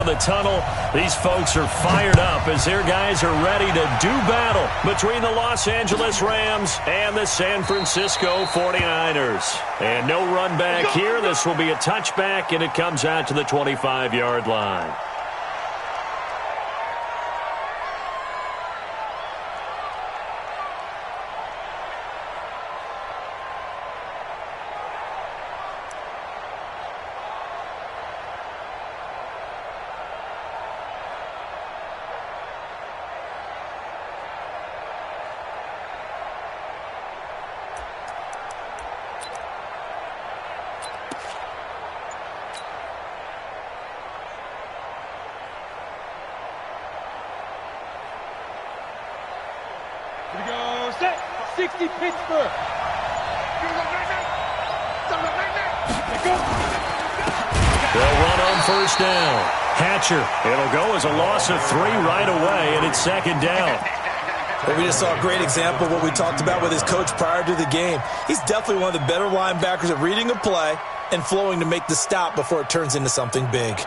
The tunnel, these folks are fired up as their guys are ready to do battle between the Los Angeles Rams and the San Francisco 49ers. And no run back here. This will be a touchback, and it comes out to the 25-yard line. Here we go, set, 60 Pittsburgh. They'll run on first down. Hatcher, it'll go as a loss of 3 right away, and it's second down. Well, we just saw a great example of what we talked about with his coach prior to the game. He's definitely one of the better linebackers at reading a play and flowing to make the stop before it turns into something big.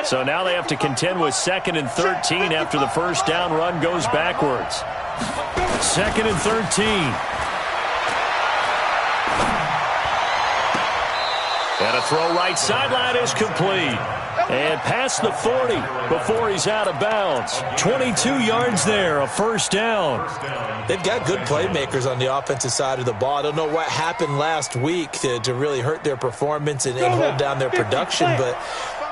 So now they have to contend with 2nd and 13 after the first down run goes backwards. 2nd and 13. And a throw right sideline is complete. And past the 40 before he's out of bounds. 22 yards there, a first down. They've got good playmakers on the offensive side of the ball. I don't know what happened last week to really hurt their performance and hold down their production, but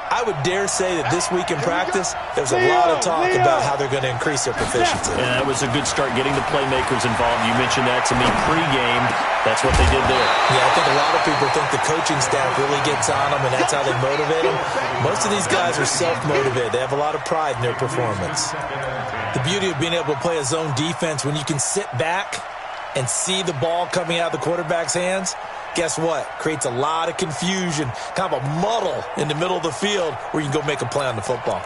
I would dare say that this week in practice, there's a lot of talk about how they're going to increase their proficiency. And that was a good start getting the playmakers involved. You mentioned that to me pregame. That's what they did there. Yeah, I think a lot of people think the coaching staff really gets on them, and that's how they motivate them. Most of these guys are self-motivated. They have a lot of pride in their performance. The beauty of being able to play a zone defense when you can sit back and see the ball coming out of the quarterback's hands, guess what? Creates a lot of confusion, kind of a muddle in the middle of the field where you can go make a play on the football.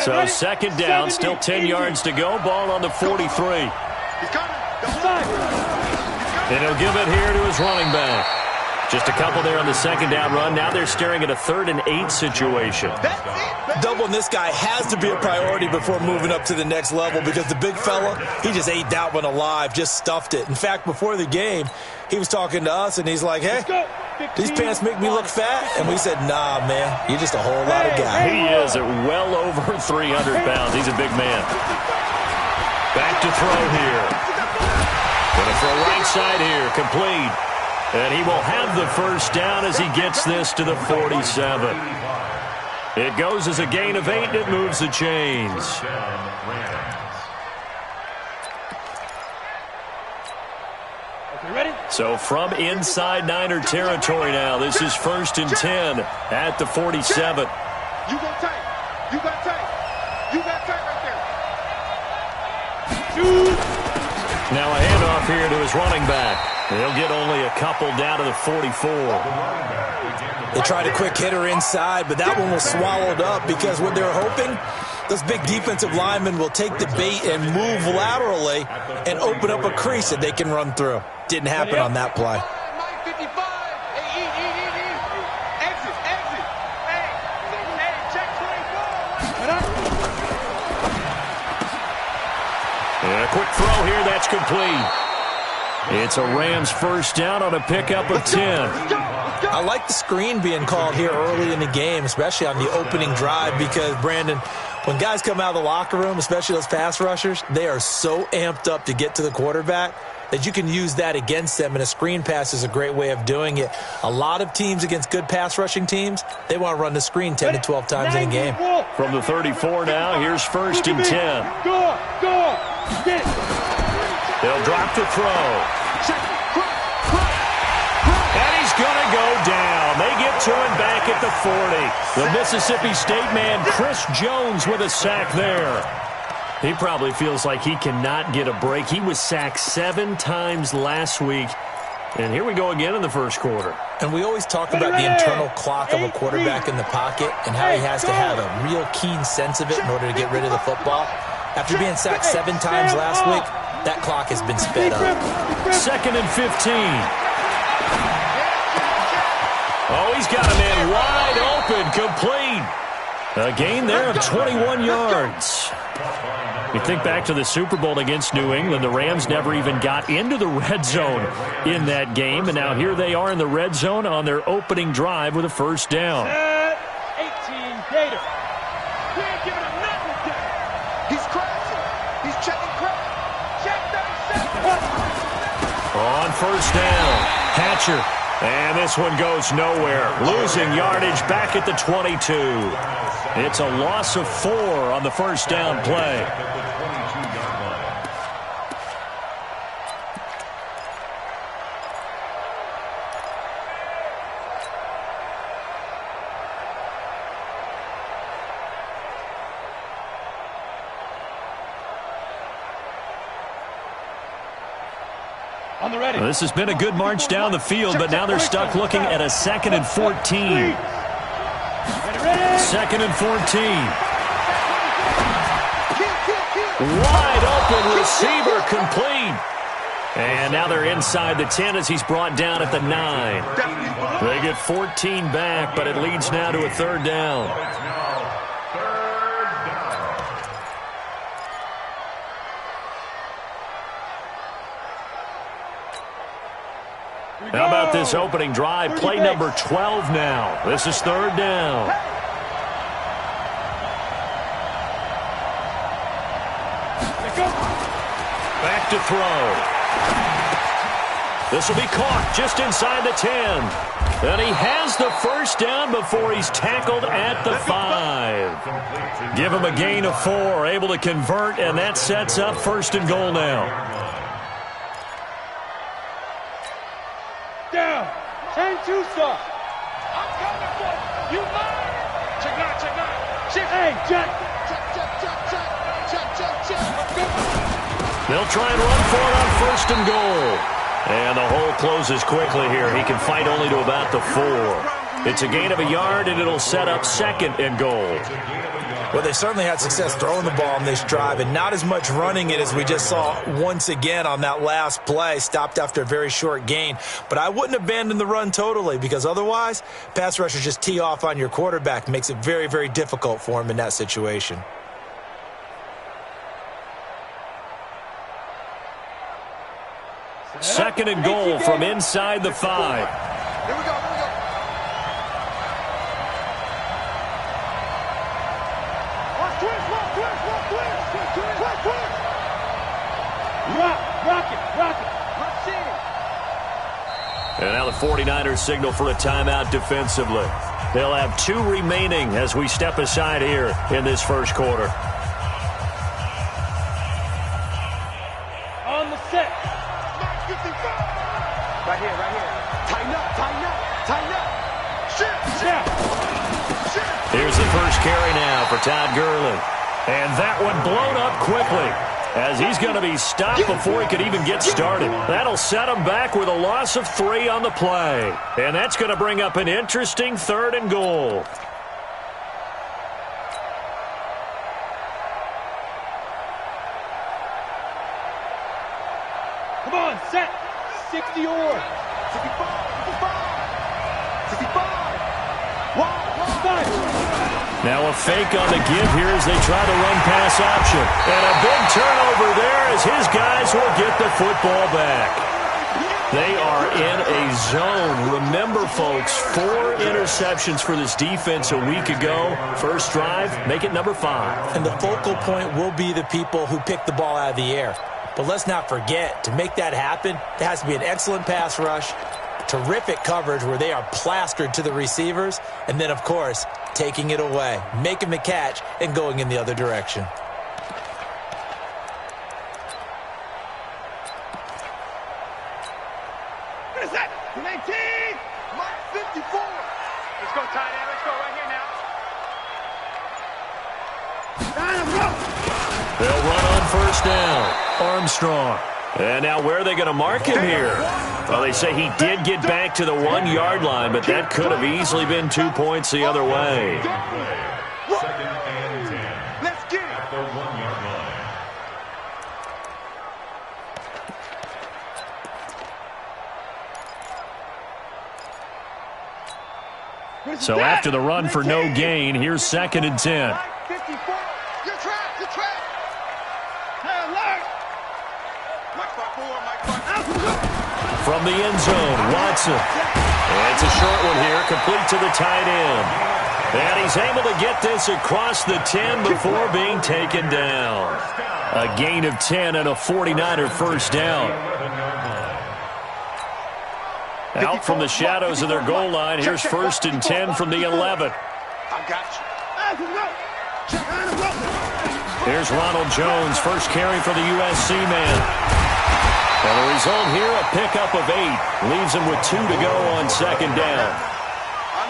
So second down, still 10 yards to go. Ball on the 43. And he'll give it here to his running back. Just a couple there on the second down run. Now they're staring at a 3rd and 8 situation. Doubling this guy has to be a priority before moving up to the next level because the big fella, he just ate that one alive, just stuffed it. In fact, before the game, he was talking to us, and he's like, hey, these pants make me look fat? And we said, nah, man, you're just a whole lot of guy. He is at well over 300 pounds. He's a big man. Back to throw here. Gonna throw right side here, complete. And he will have the first down as he gets this to the 47. It goes as a gain of 8, and it moves the chains. So from inside Niner territory now, this is 1st and 10 at the 47. You go tight. You got tight. You got tight right there. Shoot. Now a handoff here to his running back. They'll get only a couple down to the 44. They tried a quick hitter inside, but that one was swallowed up because what they're hoping, those big defensive linemen will take the bait and move laterally and open up a crease that they can run through. Didn't happen on that play. And a quick throw here, that's complete. It's a Rams first down on a pickup of 10. I like the screen being called here early in the game, especially on the opening drive, because, Brandon, when guys come out of the locker room, especially those pass rushers, they are so amped up to get to the quarterback that you can use that against them, and a screen pass is a great way of doing it. A lot of teams against good pass rushing teams, they want to run the screen 10 to 12 times in a game. From the 34 now, here's 1st and 10. Go. Get it. They'll drop to throw. And he's going to go down. They get to him back at the 40. The Mississippi State man, Chris Jones, with a sack there. He probably feels like he cannot get a break. He was sacked 7 times last week. And here we go again in the first quarter. And we always talk about the internal clock of a quarterback in the pocket and how he has to have a real keen sense of it in order to get rid of the football. After being sacked 7 times last week, that clock has been sped up. 2nd and 15. Oh, he's got a man wide open, complete. A gain there of 21 yards. You think back to the Super Bowl against New England, the Rams never even got into the red zone in that game, and now here they are in the red zone on their opening drive with a first down. 18 Gator. We ain't giving him nothing. He's crashing. He's checking crack. Check 37. On first down, Hatcher. And this one goes nowhere. Losing yardage back at the 22. It's a loss of 4 on the first down play. On the ready. Well, this has been a good march down the field, but now they're stuck looking at a 2nd and 14. 2nd and 14. Wide open receiver, complete. And now they're inside the 10 as he's brought down at the 9. They get 14 back, but it leads now to a 3rd down. How about this opening drive? Play number 12 now. This is 3rd down. Back to throw. This will be caught just inside the 10. And he has the first down before he's tackled at the 5. Give him a gain of 4, able to convert, and that sets up 1st and goal now. Down. 10-2 stop. I'm coming for you. You mine. Check out. Check. Hey, check. Check. They'll try and run for it on 1st and goal. And the hole closes quickly here. He can fight only to about the 4. It's a gain of a yard, and it'll set up 2nd and goal. Well, they certainly had success throwing the ball on this drive and not as much running it as we just saw once again on that last play, stopped after a very short gain. But I wouldn't abandon the run totally, because otherwise, pass rushers just tee off on your quarterback. Makes it very, very difficult for him in that situation. Second and goal from inside the 5. Here we go. Rock it. And now the 49ers signal for a timeout defensively. They'll have 2 remaining as we step aside here in this first quarter. On the set. Right here. Tighten up. Shit. Here's the first carry now for Todd Gurley. And that one blown up quickly, as he's going to be stopped before he could even get started. That'll set him back with a loss of 3 on the play. And that's going to bring up an interesting 3rd and goal. Come on, set. 60 or 65. Now a fake on the give here as they try to run pass option. And a big turnover there as his guys will get the football back. They are in a zone. Remember, folks, 4 interceptions for this defense a week ago. First drive, make it number 5. And the focal point will be the people who pick the ball out of the air. But let's not forget, to make that happen, there has to be an excellent pass rush, terrific coverage where they are plastered to the receivers, and then, of course, taking it away, making the catch, and going in the other direction. What is that? 19! Mark 54! Let's go, tight end. Let's go right here now. They'll run on first down. Armstrong. And now where are they going to mark him here? Well, they say he did get back to the 1-yard line, but that could have easily been 2 points the other way. Second and 10. Let's get it. At the 1-yard line. So after the run for no gain, here's 2nd and 10. 54. You're trapped. You're trapped. Hey, alert. From the end zone, Watson. And it's a short one here, complete to the tight end. And he's able to get this across the 10 before being taken down. A gain of 10 and a 49er first down. Out from the shadows of their goal line, here's 1st and 10 from the 11. I got you. Here's Ronald Jones, first carry for the USC man. And the result here, a pickup of 8. Leaves him with 2 to go on 2nd down.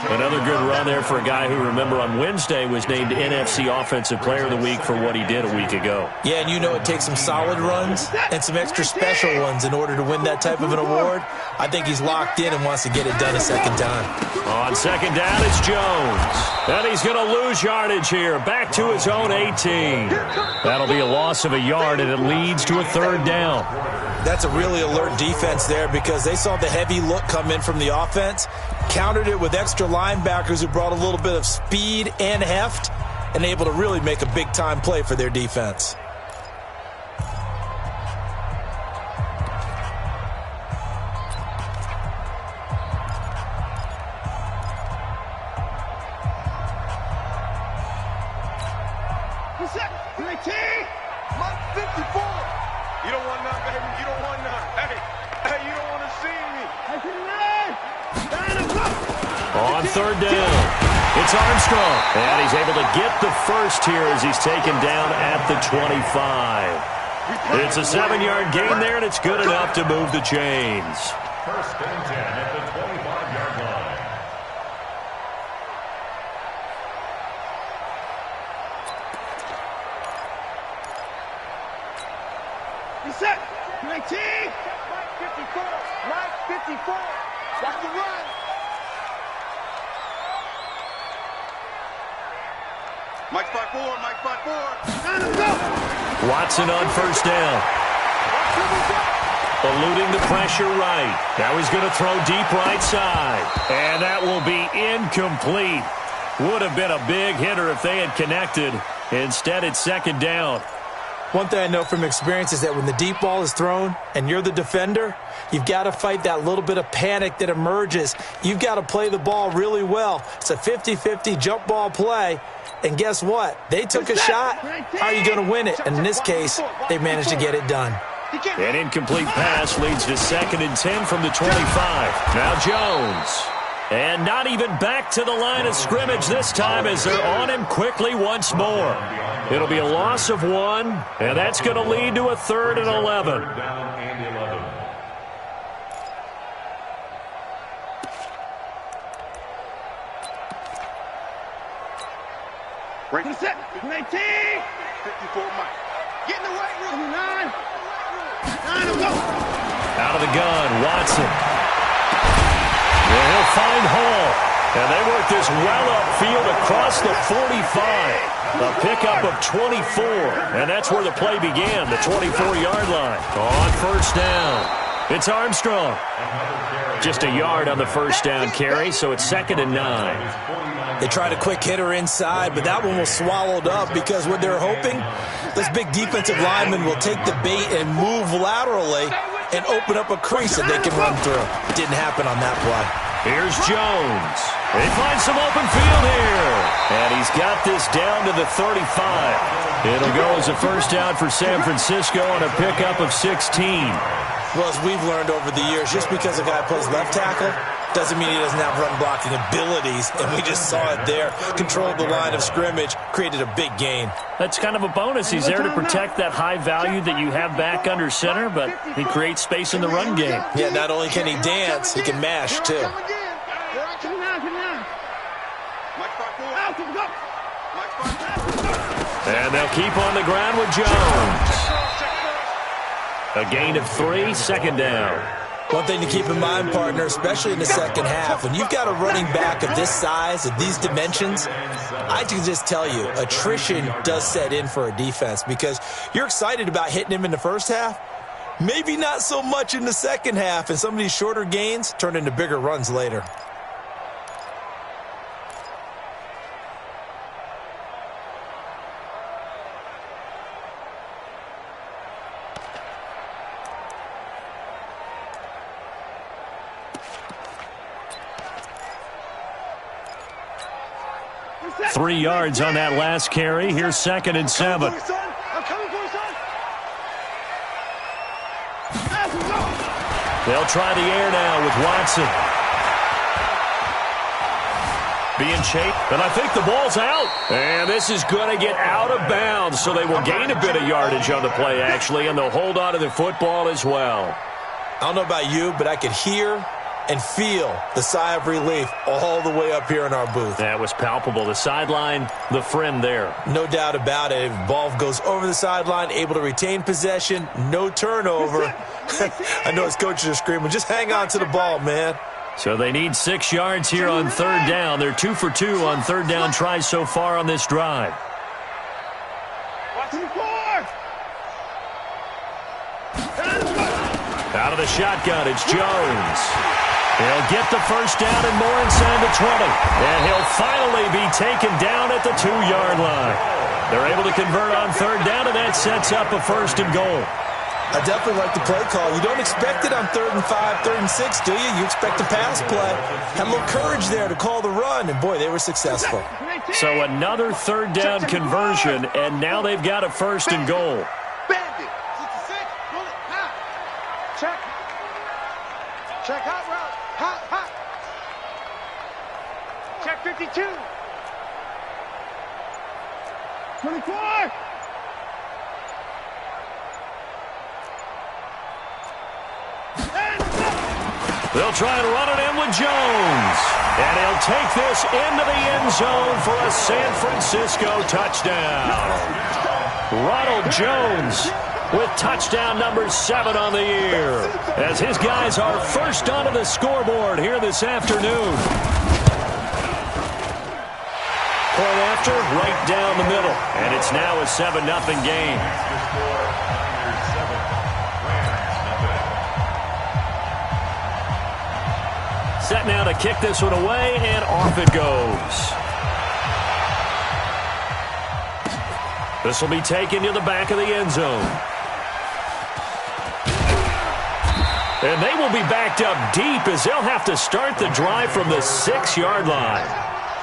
Another good run there for a guy who, remember, on Wednesday was named NFC Offensive Player of the Week for what he did a week ago. Yeah, and you know it takes some solid runs and some extra special ones in order to win that type of an award. I think he's locked in and wants to get it done a second time. On 2nd down, it's Jones. And he's going to lose yardage here. Back to his own 18. That'll be a loss of a yard, and it leads to a 3rd down. That's a really alert defense there because they saw the heavy look come in from the offense, countered it with extra linebackers who brought a little bit of speed and heft, and able to really make a big-time play for their defense. Mike 54. You don't want none, baby. You don't want none. Hey, you don't want to see me. On 3rd down, it's Armstrong. And he's able to get the first here as he's taken down at the 25. It's a 7-yard gain there, and it's good enough to move the chains. 1st and 10 at the 25-yard line. Set. 19. Mike 54. Mike 54. Watch the run. Mike 5-4. Mike 5-4. Watson on 1st down. Eluding the pressure right. Now he's going to throw deep right side. And that will be incomplete. Would have been a big hitter if they had connected. Instead, it's 2nd down. One thing I know from experience is that when the deep ball is thrown and you're the defender, you've got to fight that little bit of panic that emerges. You've got to play the ball really well. It's a 50-50 jump ball play. And guess what? They took a shot. How are you going to win it? And in this case, they managed to get it done. An incomplete pass leads to 2nd and 10 from the 25. Now Jones. And not even back to the line of scrimmage this time as they're on him quickly once more. It'll be a loss of 1, and that's going to lead to a 3rd and 11. Break set. 19. 54 Mike. Get in the weight room. 9. 9 go. Out of the gun, Watson. Yeah, he'll find Hall. And they work this well upfield across the 45. A pickup of 24. And that's where the play began, the 24-yard line. On 1st down, it's Armstrong. Just a yard on the 1st down carry, so it's 2nd and 9. They tried a quick hitter inside, but that one was swallowed up because what they're hoping, this big defensive lineman will take the bait and move laterally and open up a crease that they can run through. Didn't happen on that play. Here's Jones. They find some open field here. And he's got this down to the 35. It'll go as a 1st down for San Francisco on a pickup of 16. Well, as we've learned over the years, just because a guy plays left tackle doesn't mean he doesn't have run-blocking abilities, and we just saw it there. Controlled the line of scrimmage, created a big gain. That's kind of a bonus. He's there to protect that high value that you have back under center, but he creates space in the run game. Yeah, not only can he dance, he can mash, too. And they'll keep on the ground with Jones. A gain of 3, 2nd down. One thing to keep in mind, partner, especially in the second half, when you've got a running back of this size, of these dimensions, I can just tell you, attrition does set in for a defense because you're excited about hitting him in the first half, maybe not so much in the second half, and some of these shorter gains turn into bigger runs later. Three yards on that last carry. Here's 2nd and 7. They'll try the air now with Watson. Being chased, and I think the ball's out. And this is going to get out of bounds, so they will gain a bit of yardage on the play, actually, and they'll hold on to the football as well. I don't know about you, but I could hear and feel the sigh of relief all the way up here in our booth. That was palpable. The sideline, the friend there. No doubt about it. If the ball goes over the sideline, able to retain possession, no turnover. I know his coaches are screaming, just hang on to the ball, man. So they need 6 yards here on 3rd down. They're 2 for 2 on 3rd down tries so far on this drive. Out of the shotgun, it's Jones. He'll get the first down and more inside the 20. And he'll finally be taken down at the 2-yard line. They're able to convert on 3rd down, and that sets up a 1st and goal. I definitely like the play call. You don't expect it on 3rd and 5, 3rd and 6, do you? You expect a pass play. Had a little courage there to call the run, and boy, they were successful. So another 3rd down conversion, and now they've got a 1st and goal. Bandit. 66. Bullet. Hot. Check. Check hot route. Hot, hot. Check 52. 24. They'll try and run it in with Jones. And he'll take this into the end zone for a San Francisco touchdown. Ronald Jones with touchdown number 7 on the year, as his guys are first onto the scoreboard here this afternoon. Point after, right down the middle. And it's now a 7-0 game. Set now to kick this one away, and off it goes. This will be taken to the back of the end zone. And they will be backed up deep as they'll have to start the drive from the 6-yard line.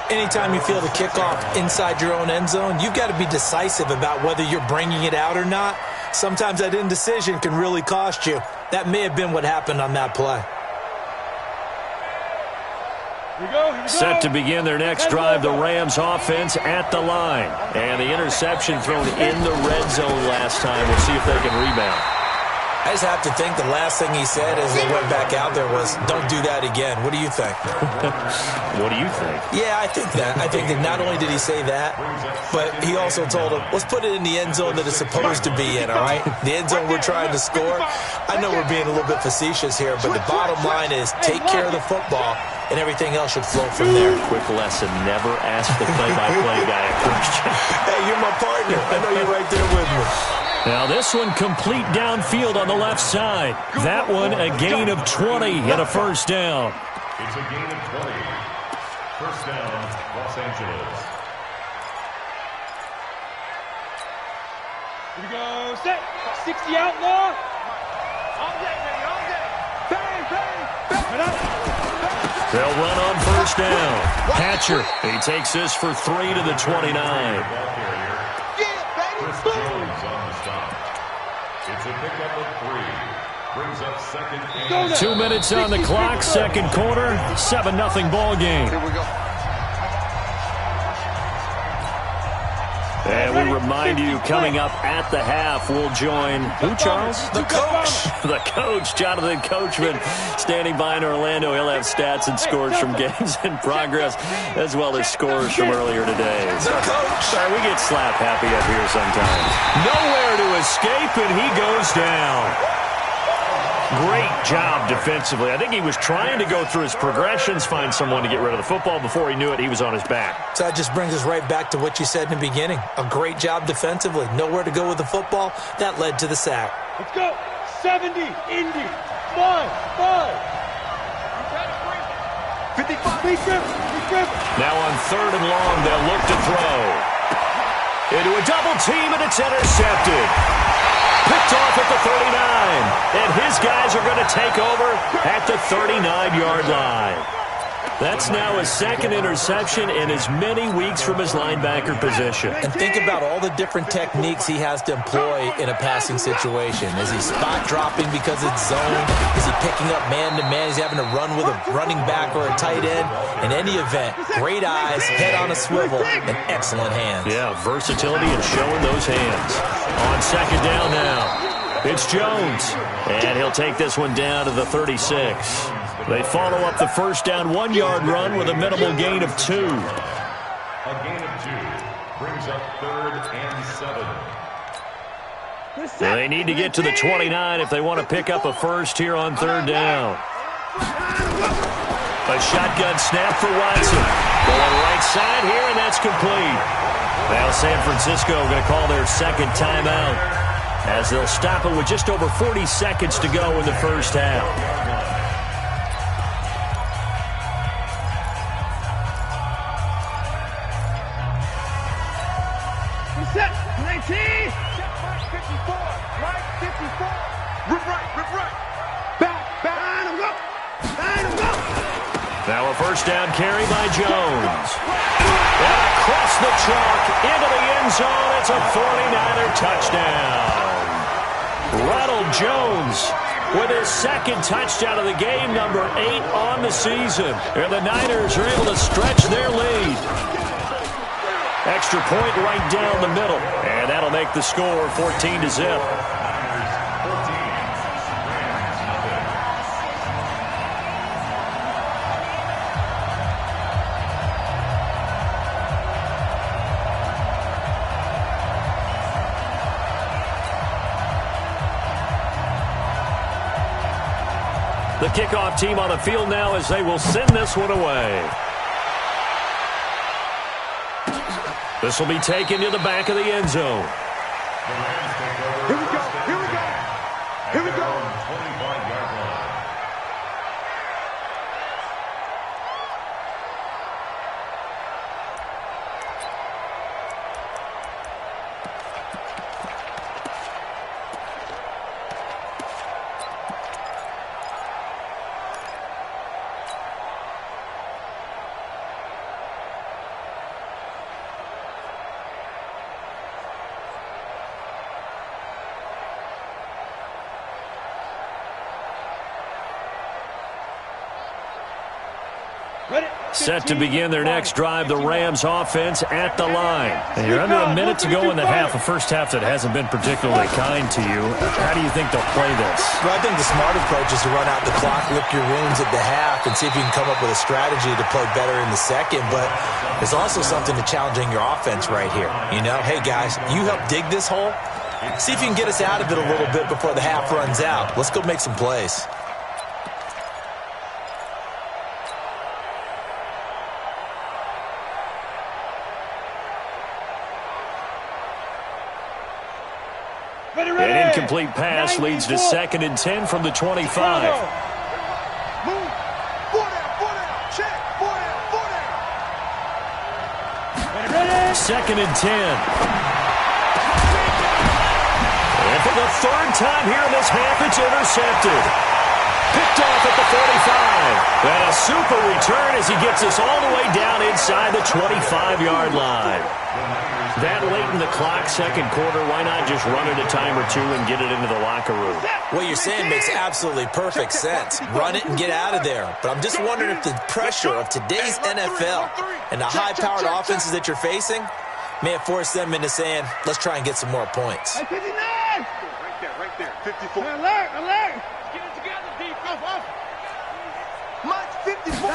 Anytime you feel the kickoff inside your own end zone, you've got to be decisive about whether you're bringing it out or not. Sometimes that indecision can really cost you. That may have been what happened on that play. Here we go. Set to begin their next drive, the Rams offense at the line. And the interception thrown in the red zone last time. We'll see if they can rebound. I just have to think the last thing he said as they went back out there was, don't do that again. What do you think? What do you think? Yeah, I think that. I think that not only did he say that, but he also told him, let's put it in the end zone that it's supposed to be in, all right? The end zone we're trying to score. I know we're being a little bit facetious here, but the bottom line is take care of the football, and everything else should flow from there. Quick lesson, never ask the play-by-play guy a question. Hey, you're my partner. I know you're right there with me. Now this one complete downfield on the left side. That one a gain of 20 and a first down. It's a gain of 20. First down, Los Angeles. Here we go. Set. 60 outlaw. All day, baby. All day. Bang, bang, bang. They'll run on first down. Hatcher, he takes this for 3 to the 29. Yeah, baby. Boom. It's a pickup of 3. Brings up 2nd and 2 minutes on the clock, second quarter, 7-0 ball game. Here we go. And we remind you, coming up at the half, we'll join who, Charles? The coach. The coach, Jonathan Coachman, standing by in Orlando. He'll have stats and scores from games in progress, as well as scores from earlier today. The coach. Sorry, we get slap happy up here sometimes. Nowhere to escape, and he goes down. Great job defensively. I think he was trying to go through his progressions, find someone to get rid of the football. Before he knew it, he was on his back. So that just brings us right back to what you said in the beginning. A great job defensively. Nowhere to go with the football. That led to the sack. Let's go. 70, Indy. 5. 55. Now on 3rd and long, they'll look to throw. Into a double team, and it's intercepted. Picked off at the 39. And his guys are going to take over at the 39-yard line. That's now his 2nd interception in as many weeks from his linebacker position. And think about all the different techniques he has to employ in a passing situation. Is he spot dropping because it's zone? Is he picking up man-to-man? Is he having to run with a running back or a tight end? In any event, great eyes, head on a swivel, and excellent hands. Yeah, versatility and showing those hands. On 2nd down now, it's Jones. And he'll take this one down to the 36. They follow up the first down 1-yard run with a minimal gain of 2. A gain of 2 brings up 3rd and 7. They need to get to the 29 if they want to pick up a first here on 3rd down. A shotgun snap for Watson. Going right side here, and that's complete. Now San Francisco going to call their 2nd timeout as they'll stop it with just over 40 seconds to go in the first half. Set. 19. Check mark 54. Mark 54. Rip right. Back. Line him go. Now a first down carry by Jones. And across the chalk into the end zone. It's a 49er touchdown. Ronald Jones with his 2nd touchdown of the game, number 8 on the season. And the Niners are able to stretch their lead. Extra point right down the middle. And that'll make the score 14-0. The kickoff team on the field now as they will send this one away. This will be taken to the back of the end zone. Here we go. 25-yard line. Set to begin their next drive, the Rams offense at the line. And you're under a minute to go in the half, a first half that hasn't been particularly kind to you. How do you think they'll play this? Well, I think the smart approach is to run out the clock, lick your wounds at the half, and see if you can come up with a strategy to play better in the second. But there's also something to challenging your offense right here. You know, hey, guys, you help dig this hole. See if you can get us out of it a little bit before the half runs out. Let's go make some plays. An incomplete pass leads to 2nd and 10 from the 25. Move. 4 down. Check. 4 down. 2nd and 10. And for the 3rd time here in this half, it's intercepted. Picked off at the 45. And a super return as he gets us all the way down inside the 25-yard line. That late in the clock, 2nd quarter, why not just run it a time or 2 and get it into the locker room? What you're saying makes absolutely perfect sense. Run it and get out of there. But I'm just wondering if the pressure of today's NFL and the high-powered offenses that you're facing may have forced them into saying, let's try and get some more points. 59! Right there. 54. Alert! Get it together, defense. Mike, 54.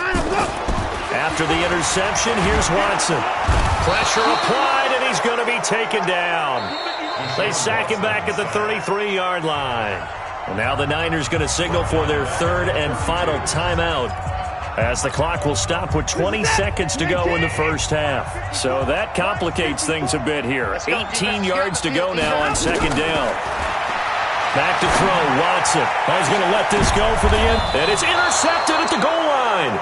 After the interception, here's Watson. Pressure applied, and he's going to be taken down. They sack him back at the 33-yard line. Well, now the Niners going to signal for their third and final timeout, as the clock will stop with 20 seconds to go in the first half. So that complicates things a bit here. 18 yards to go now on second down. Back to throw, Watson. He's going to let this go for the end. And it's intercepted at the goal line.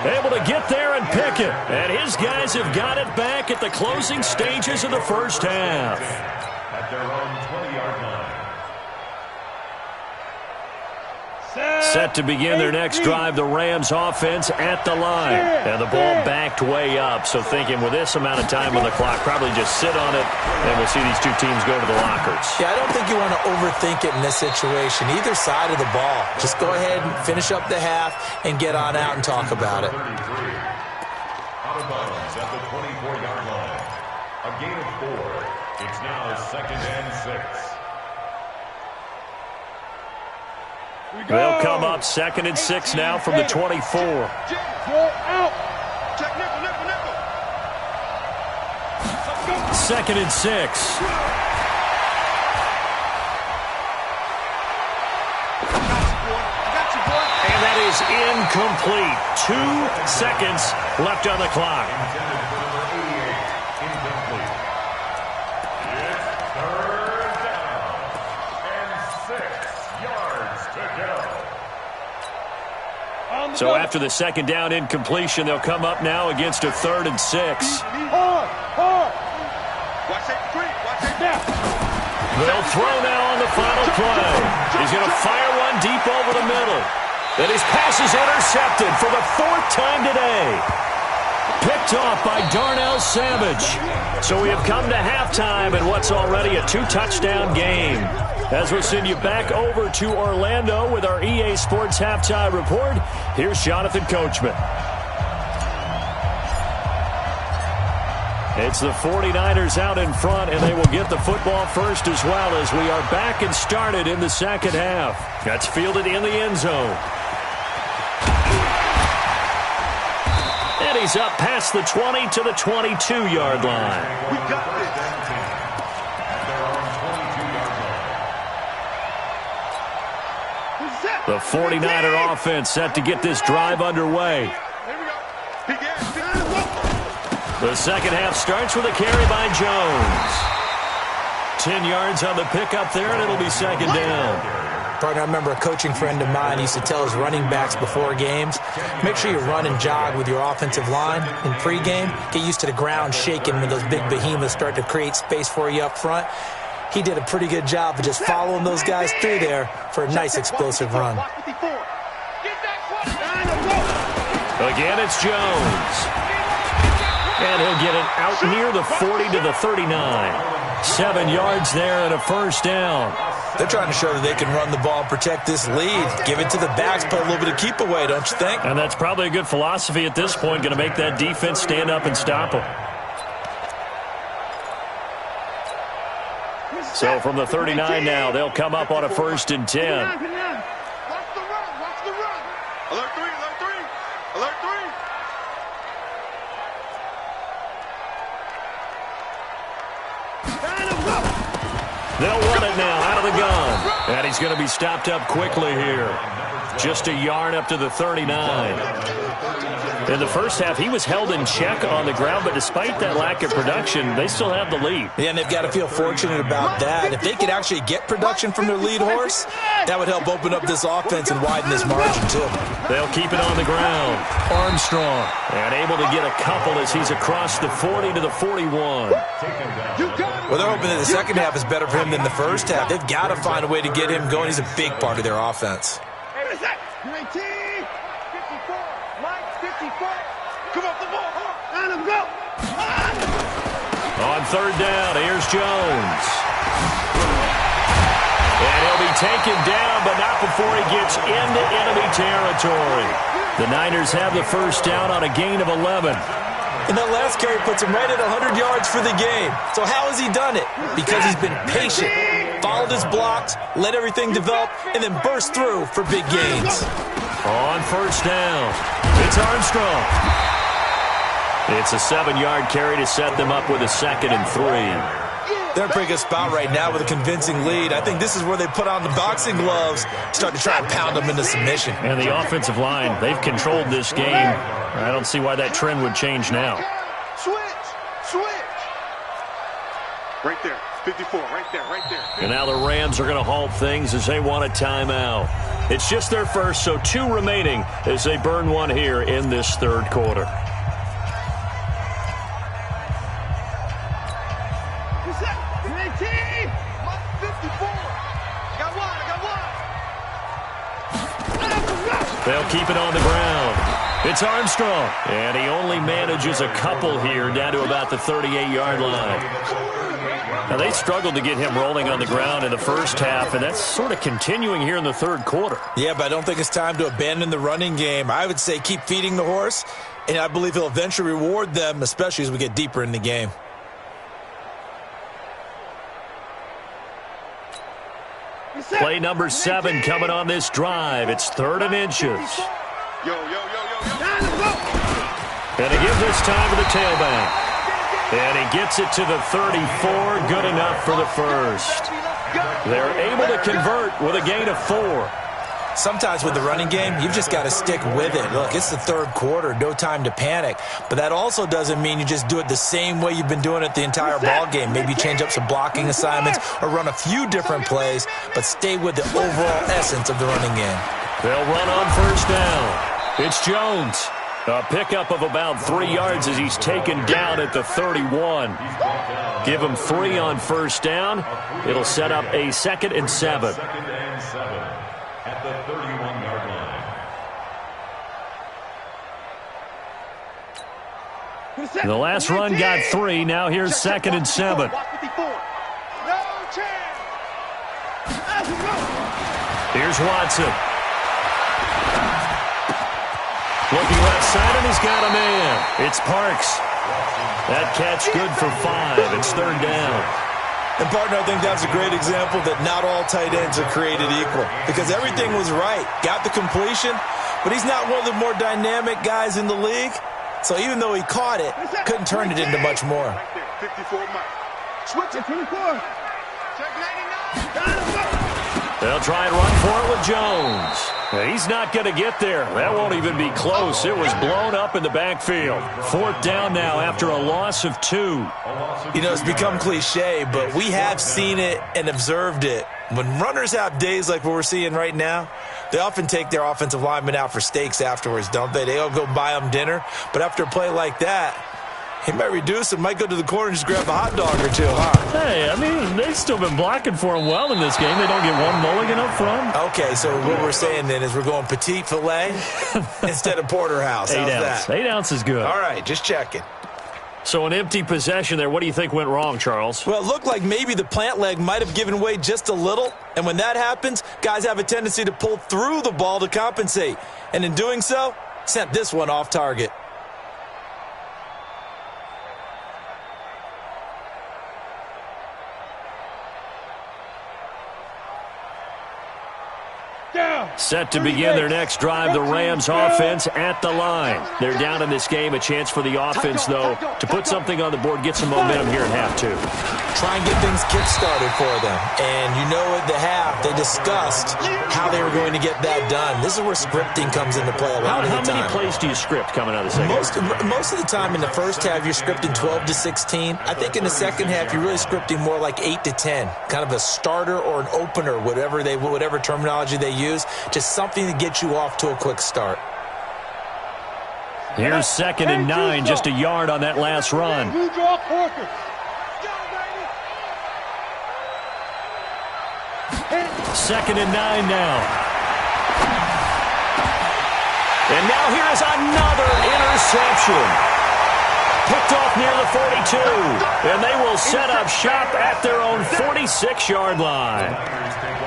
Able to get there and pick it. And his guys have got it back at the closing stages of the first half. At their own 20-yard line. Set to begin their next drive, the Rams offense at the line. And the ball backed way up. So thinking with this amount of time on the clock, probably just sit on it, and we'll see these two teams go to the lockers. Yeah, I don't think you want to overthink it in this situation. Either side of the ball. Just go ahead and finish up the half and get on out and talk about it. 33. Out of bounds at the 24-yard line. A gain of 4. It's now 2nd and 6. They'll come up 2nd and 6 now from the 24. Second and 6. And that is incomplete. 2 seconds left on the clock. So after the second down incompletion, they'll come up now against a 3rd and 6. They'll throw now on the final play. He's going to fire one deep over the middle. And his pass is intercepted for the 4th time today. Picked off by Darnell Savage. So we have come to halftime in what's already a 2-touchdown game. As we send you back over to Orlando with our EA Sports Halftime Report, here's Jonathan Coachman. It's the 49ers out in front, and they will get the football first as well, as we are back and started in the second half. That's fielded in the end zone. And he's up past the 20 to the 22-yard line. We got this. The 49er offense set to get this drive underway. The second half starts with a carry by Jones. 10 yards on the pickup there, and it'll be second down. Partner, I remember a coaching friend of mine used to tell his running backs before games, make sure you run and jog with your offensive line in pregame. Get used to the ground shaking when those big behemoths start to create space for you up front. He did a pretty good job of just following those guys through there for a nice explosive run. Again, it's Jones. And he'll get it out near the 40 to the 39. 7 yards there and a first down. They're trying to show that they can run the ball and protect this lead. Give it to the backs, play a little bit of keep away, don't you think? And that's probably a good philosophy at this point, going to make that defense stand up and stop them. So from the 39 now, they'll come up on a 1st and 10. Watch the run. Watch the run. Alert 3. Alert 3. Alert 3. They'll run it now out of the gun. And he's going to be stopped up quickly here. Just a yard up to the 39. In the first half, he was held in check on the ground, but despite that lack of production, they still have the lead. Yeah, and they've got to feel fortunate about that. If they could actually get production from their lead horse, that would help open up this offense and widen this margin, too. They'll keep it on the ground. Armstrong, and able to get a couple as he's across the 40 to the 41. Well, they're hoping that the second half is better for him than the first half. They've got to find a way to get him going. He's a big part of their offense. 19, 54, Mike, 54. Come off the ball. Let him go. On third down, here's Jones. And he'll be taken down, but not before he gets into enemy territory. The Niners have the first down on a gain of 11. And that last carry puts him right at 100 yards for the game. So how has he done it? Because he's been patient, followed his blocks, let everything develop, and then burst through for big gains. On first down, it's Armstrong. It's a 7-yard carry to set them up with a 2nd and 3. They're in a pretty good spot right now with a convincing lead. I think this is where they put on the boxing gloves, start to try and pound them into submission. And the offensive line, they've controlled this game. I don't see why that trend would change now. Switch. Right there. 54, right there. And now the Rams are going to halt things as they want a timeout. It's just their first, so 2 remaining as they burn one here in this third quarter. They'll keep it on the ground. It's Armstrong, and he only manages a couple here down to about the 38-yard line. Now, they struggled to get him rolling on the ground in the first half, and that's sort of continuing here in the third quarter. Yeah, but I don't think it's time to abandon the running game. I would say keep feeding the horse, and I believe he'll eventually reward them, especially as we get deeper in the game. Play number 7 coming on this drive. It's 3rd and inches. Yo. And he gives this time to the tailback. And he gets it to the 34. Good enough for the first. They're able to convert with a gain of 4. Sometimes with the running game, you've just got to stick with it. Look, it's the third quarter, no time to panic. But that also doesn't mean you just do it the same way you've been doing it the entire ball game. Maybe change up some blocking assignments or run a few different plays, but stay with the overall essence of the running game. They'll run on first down. It's Jones. A pickup of about 3 yards as he's taken down at the 31. Give him 3 on first down. It'll set up a 2nd and 7. At the 31-yard line. The last run got 3. Now here's 2nd and 7. Here's Watson. Looking left side, and he's got a man. It's Parks. That catch good for 5. It's 3rd down. And, partner, I think that's a great example that not all tight ends are created equal. Because everything was right. Got the completion, but he's not one of the more dynamic guys in the league. So even though he caught it, couldn't turn it into much more. 54 Mike. Switch it, 24. Check 99. They'll try and run for it with Jones. He's not going to get there. That won't even be close. It was blown up in the backfield. 4th down now after a loss of 2. You know, it's become cliche, but we have seen it and observed it. When runners have days like what we're seeing right now, they often take their offensive linemen out for steaks afterwards, don't they? They all go buy them dinner. But after a play like that, he might reduce it, might go to the corner and just grab a hot dog or 2, huh? Hey, I mean, they've still been blocking for him well in this game. They don't get one mulligan up front. Okay, so what we're saying then is we're going petite filet instead of porterhouse. 8 How's ounce. that? 8 ounce is good. All right, just checking. So an empty possession there. What do you think went wrong, Charles? Well, it looked like maybe the plant leg might have given way just a little. And when that happens, guys have a tendency to pull through the ball to compensate. And in doing so, sent this one off target. Set to begin their next drive, the Rams offense at the line. They're down in this game. A chance for the offense, though, to put something on the board, get some momentum here at half 2. Try and get things kick-started for them. And you know at the half, they discussed how they were going to get that done. This is where scripting comes into play a lot of the time. How many plays do you script coming out of the second? Most of the time in the first half, you're scripting 12 to 16. I think in the second half, you're really scripting more like 8 to 10. Kind of a starter or an opener, whatever terminology they use. Just something to get you off to a quick start. Here's 2nd and 9, just a yard on that last run. Second and 9 now. And now here is another interception. Picked off near the 42. And they will set up shop at their own 46-yard line.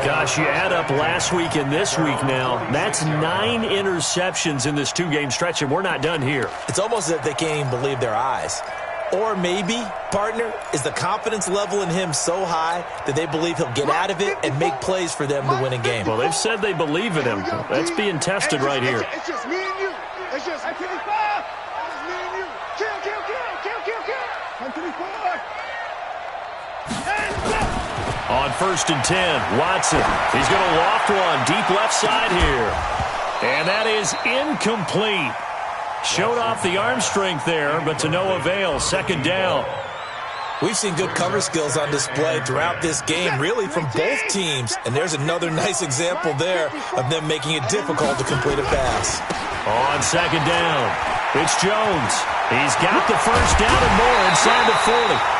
Gosh, you add up last week and this week now. That's 9 interceptions in this 2-game stretch, and we're not done here. It's almost as if they can't even believe their eyes. Or maybe, partner, is the confidence level in him so high that they believe he'll get out of it and make plays for them to win a game. Well, they've said they believe in him. That's being tested right here. It's just me and you. It's just 125. It's just me and you. Kill. 125. On 1st and 10, Watson. He's going to loft one deep left side here. And that is incomplete. Showed off the arm strength there, but to no avail. 2nd down. We've seen good cover skills on display throughout this game, really from both teams. And there's another nice example there of them making it difficult to complete a pass. On 2nd down, it's Jones. He's got the 1st down and more inside the 40.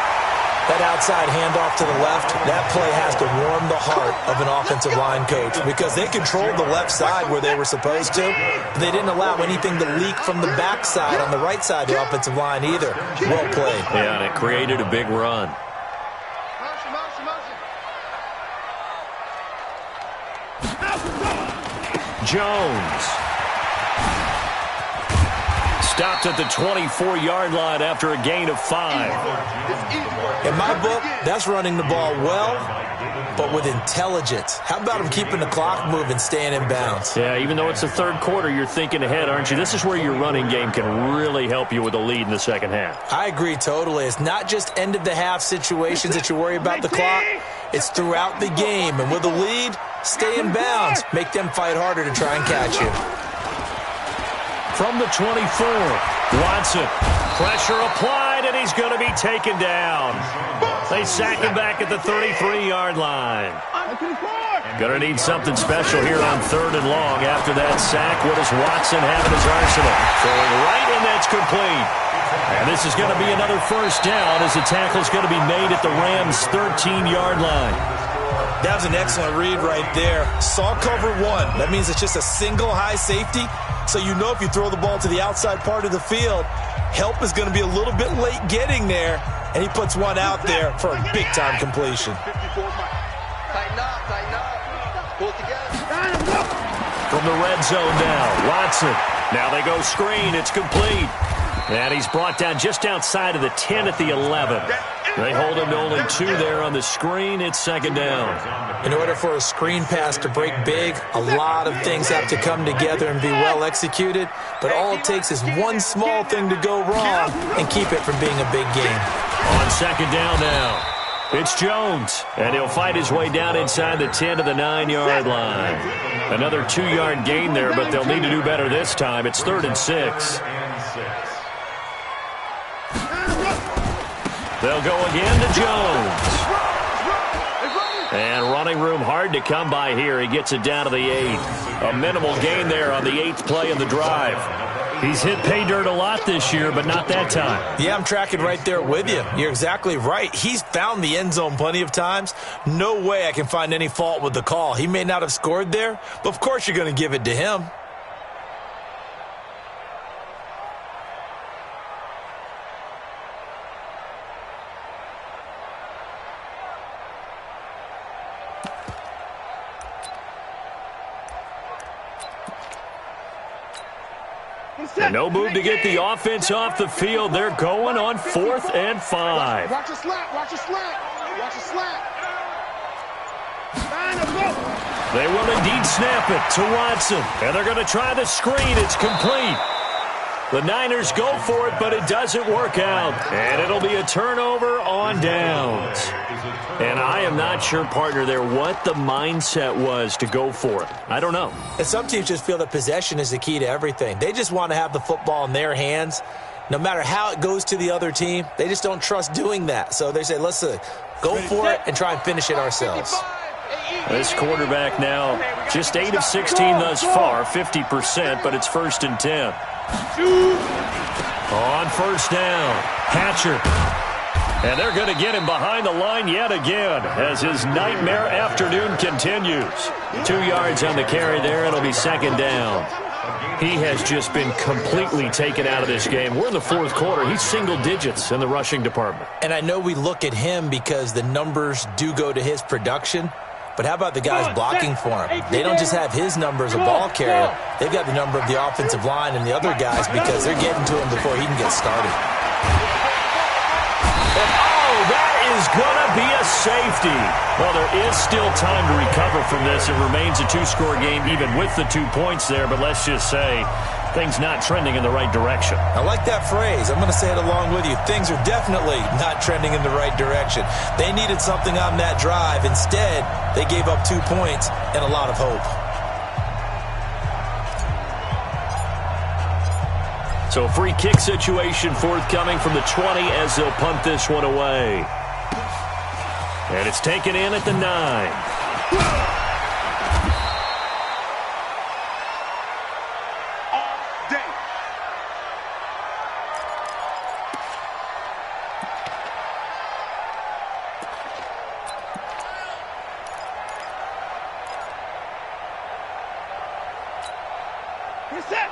That outside handoff to the left, that play has to warm the heart of an offensive line coach because they controlled the left side where they were supposed to, but they didn't allow anything to leak from the backside on the right side of the offensive line either. Well played. Yeah, and it created a big run. Jones. Stopped at the 24-yard line after a gain of 5. In my book, that's running the ball well, but with intelligence. How about him keeping the clock moving, staying in bounds? Yeah, even though it's the 3rd quarter, you're thinking ahead, aren't you? This is where your running game can really help you with a lead in the 2nd half. I agree totally. It's not just end-of-the-half situations that you worry about the clock. It's throughout the game. And with a lead, stay in bounds. Make them fight harder to try and catch you. From the 24, Watson. Pressure applied, and he's going to be taken down. They sack him back at the 33-yard line. Going to need something special here on 3rd and long. After that sack, what does Watson have in his arsenal? Throwing right, and that's complete. And this is going to be another 1st down as the tackle's going to be made at the Rams' 13-yard line. That was an excellent read right there. Saw cover 1. That means it's just a single high safety. So you know if you throw the ball to the outside part of the field, help is going to be a little bit late getting there. And he puts one out there for a big-time completion. Tighten up. Pull it together. From the red zone now, Watson. Now they go screen. It's complete. And he's brought down just outside of the 10 at the 11. They hold him to only 2 there on the screen. It's 2nd down. In order for a screen pass to break big, a lot of things have to come together and be well executed. But all it takes is one small thing to go wrong and keep it from being a big game. On 2nd down now, it's Jones. And he'll fight his way down inside the 10 to the 9-yard line. Another 2-yard gain there, but they'll need to do better this time. It's 3rd and 6. They'll go again to Jones. And running room hard to come by here. He gets it down to the 8. A minimal gain there on the 8th play of the drive. He's hit pay dirt a lot this year, but not that time. Yeah, I'm tracking right there with you. You're exactly right. He's found the end zone plenty of times. No way I can find any fault with the call. He may not have scored there, but of course you're going to give it to him. And no move to get the offense off the field. They're going on 4th and 5. Watch your slap. Watch your slap. Watch your slap. They will indeed snap it to Watson. And they're going to try the screen. It's complete. The Niners go for it, but it doesn't work out. And it'll be a turnover on downs. And I am not sure, partner, there what the mindset was to go for it. I don't know. And some teams just feel that possession is the key to everything. They just want to have the football in their hands. No matter how it goes to the other team, they just don't trust doing that. So they say, let's go for it and try and finish it ourselves. This quarterback now just 8 of 16 thus far, 50%, but it's 1st and 10. On 1st down, Hatcher. And they're going to get him behind the line yet again as his nightmare afternoon continues. 2 yards on the carry there. It'll be 2nd down. He has just been completely taken out of this game. We're in the 4th quarter. He's single digits in the rushing department. And I know we look at him because the numbers do go to his production. But how about the guys blocking for him? They don't just have his number as a ball carrier. They've got the number of the offensive line and the other guys because they're getting to him before he can get started. And that is going to be a safety. Well, there is still time to recover from this. It remains a 2-score game even with the 2 points there. But let's just say things not trending in the right direction. I like that phrase. I'm going to say it along with you. Things are definitely not trending in the right direction. They needed something on that drive. Instead, they gave up 2 points and a lot of hope. So free kick situation forthcoming from the 20 as they'll punt this one away. And it's taken in at the 9.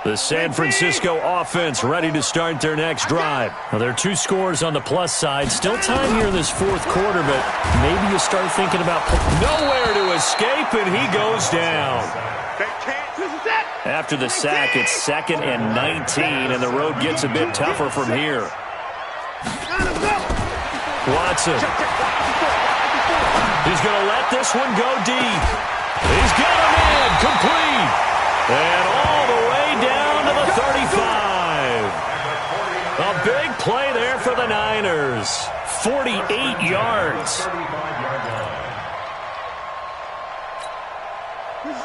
The San Francisco offense ready to start their next drive. Well, there are 2 scores on the plus side. Still time here in this 4th quarter, but maybe you start thinking about nowhere to escape, and he goes down. After the sack, it's 2nd and 19, and the road gets a bit tougher from here. Watson. He's going to let this one go deep. He's got a man complete. And all the way down to the 35. A big play there for the Niners. 48 yards.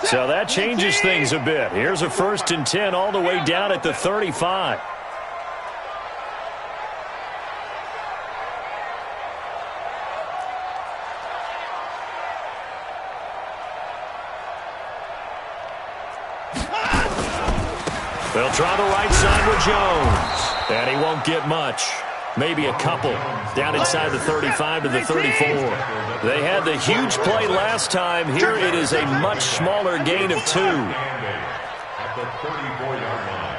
So that changes things a bit. Here's a 1st and 10 all the way down at the 35. They'll try the right side with Jones. And he won't get much. Maybe a couple. Down inside the 35 to the 34. They had the huge play last time. Here it is a much smaller gain of 2. At the 34-yard line.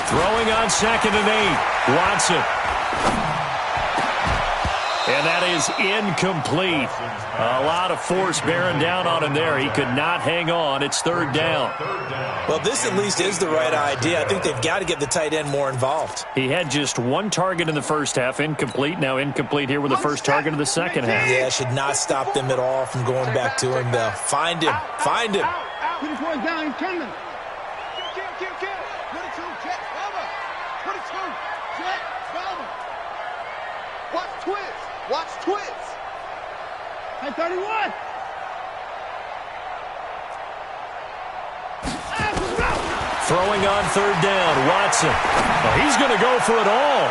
Throwing on 2nd and 8. Watson. And that is incomplete. A lot of force bearing down on him there. He could not hang on. It's 3rd down. Well, this at least is the right idea. I think they've got to get the tight end more involved. He had just 1 target in the first half. Incomplete. Now incomplete here with the first target of the second half. Yeah, should not stop them at all from going back to him, though. Find him. Find him. Put his boy down. He's coming. Kill. 22, Jet, cover. 22, Jet, cover. Watch twist. Watch twist. Hey, 31. Throwing on 3rd down, Watson. Well, he's going to go for it all.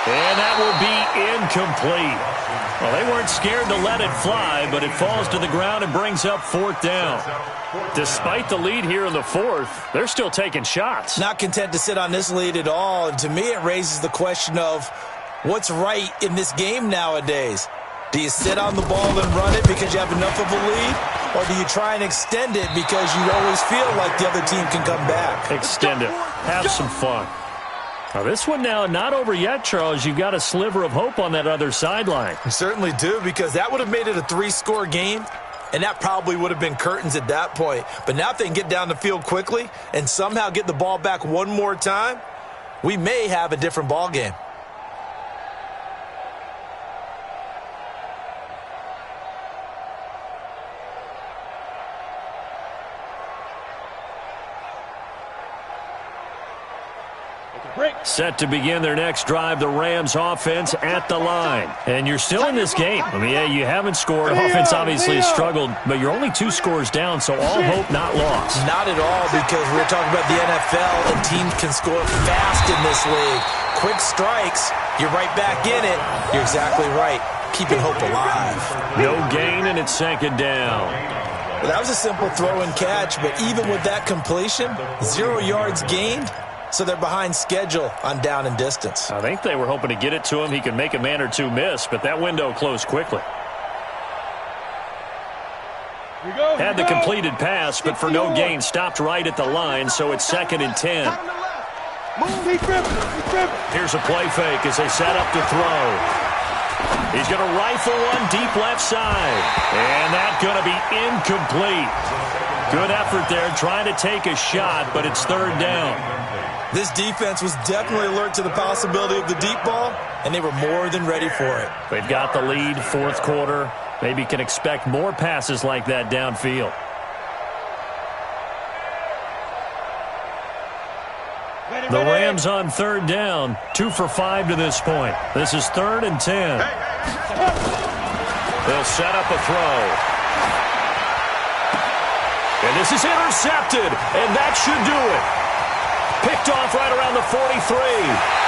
And that will be incomplete. Well, they weren't scared to let it fly, but it falls to the ground and brings up 4th down. Despite the lead here in the 4th, they're still taking shots. Not content to sit on this lead at all. And to me, it raises the question of what's right in this game nowadays. Do you sit on the ball and run it because you have enough of a lead? Or do you try and extend it because you always feel like the other team can come back? Extend it. Have some fun. Now, this one now not over yet, Charles. You've got a sliver of hope on that other sideline. You certainly do, because that would have made it a 3-score game, and that probably would have been curtains at that point. But now if they can get down the field quickly and somehow get the ball back one more time, we may have a different ball game. Set to begin their next drive, the Rams offense at the line. And you're still in this game. I mean, yeah, you haven't scored. Offense obviously has struggled, but you're only 2 scores down, so all hope not lost. Not at all, because we're talking about the NFL, and teams can score fast in this league. Quick strikes, you're right back in it. You're exactly right. Keeping hope alive. No gain, and it's 2nd down. Well, that was a simple throw and catch, but even with that completion, 0 yards gained. So they're behind schedule on down and distance. I think they were hoping to get it to him. He could make a man or 2 miss, but that window closed quickly. Had the completed pass, but for no gain, stopped right at the line, so it's 2nd and 10. Here's a play fake as they set up to throw. He's going to rifle one deep left side, and that's going to be incomplete. Good effort there, trying to take a shot, but it's 3rd down. This defense was definitely alert to the possibility of the deep ball, and they were more than ready for it. They've got the lead, 4th quarter. Maybe can expect more passes like that downfield. The Rams on third down, 2 for 5 to this point. This is 3rd and 10. They'll set up a throw. And this is intercepted, and that should do it. Picked off right around the 43.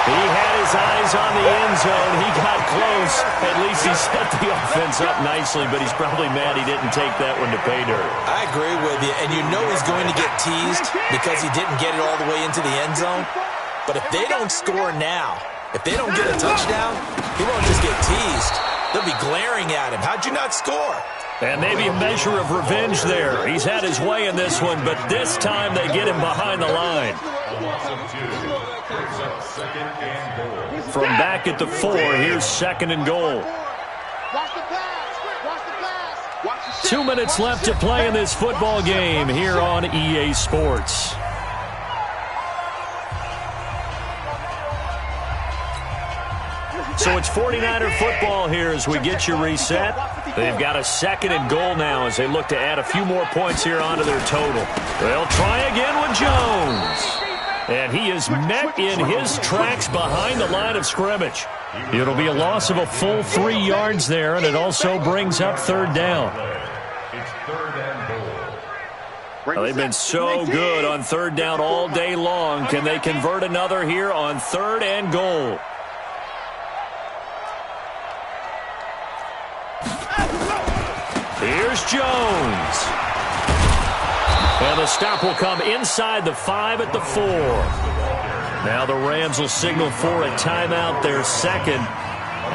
He had his eyes on the end zone. He got close. At least he set the offense up nicely, but he's probably mad he didn't take that one to pay dirt. I agree with you, and you know he's going to get teased because he didn't get it all the way into the end zone. But if they don't score now, if they don't get a touchdown, he won't just get teased. They'll be glaring at him. How'd you not score? And maybe a measure of revenge there. He's had his way in this one, but this time they get him behind the line. From back at the 4, here's 2nd and goal. 2 minutes left to play in this football game here on EA Sports. So it's 49er football here as we get you reset. They've got a 2nd and goal now as they look to add a few more points here onto their total. They'll try again with Jones. And he is met in his tracks behind the line of scrimmage. It'll be a loss of a full 3 yards there, and it also brings up 3rd down. It's 3rd and goal. Well, they've been so good on 3rd down all day long. Can they convert another here on 3rd and goal? Here's Jones. And the stop will come inside the 5 at the 4. Now the Rams will signal for a timeout, their 2nd,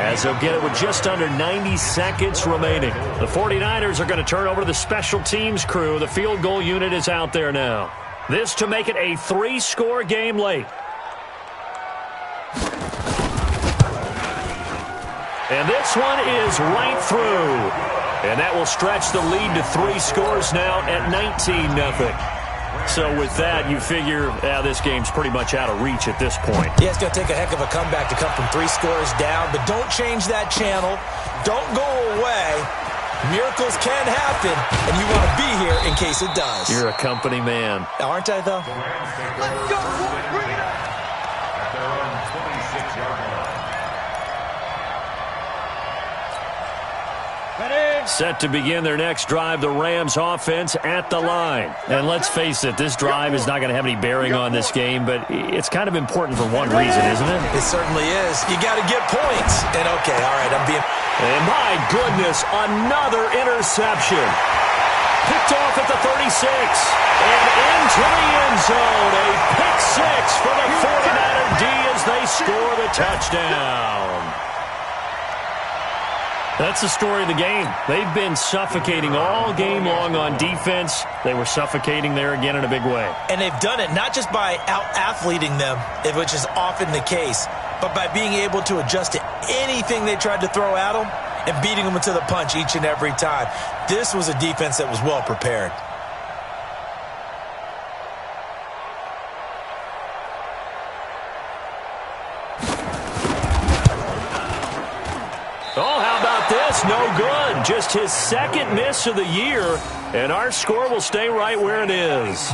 as they'll get it with just under 90 seconds remaining. The 49ers are going to turn over to the special teams crew. The field goal unit is out there now. This to make it a 3-score game late. And this one is right through. And that will stretch the lead to 3 scores now at 19-0. So with that, you figure this game's pretty much out of reach at this point. Yeah, it's going to take a heck of a comeback to come from 3 scores down, but don't change that channel. Don't go away. Miracles can happen, and you want to be here in case it does. You're a company man. Aren't I, though? Let's go. Bring it up. At their own 26-yard line. Set to begin their next drive, the Rams offense at the line. And let's face it, this drive is not going to have any bearing on this game, but it's kind of important for one reason, isn't it? It certainly is. You got to get points. And okay, all right, I'm being... And my goodness, another interception. Picked off at the 36 and into the end zone. A pick 6 for the 49er D as they score the touchdown. That's the story of the game. They've been suffocating all game long on defense. They were suffocating there again in a big way. And they've done it not just by out-athleting them, which is often the case, but by being able to adjust to anything they tried to throw at them and beating them to the punch each and every time. This was a defense that was well prepared. Oh, how about this? No good. Just his 2nd miss of the year, and our score will stay right where it is.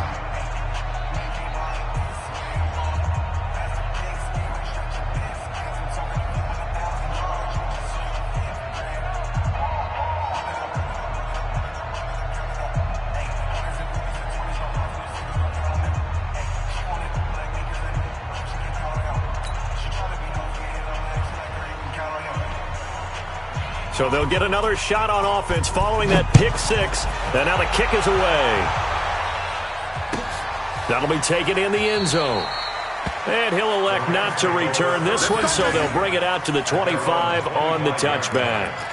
So they'll get another shot on offense following that pick 6. And now the kick is away. That'll be taken in the end zone. And he'll elect not to return this one, so they'll bring it out to the 25 on the touchback.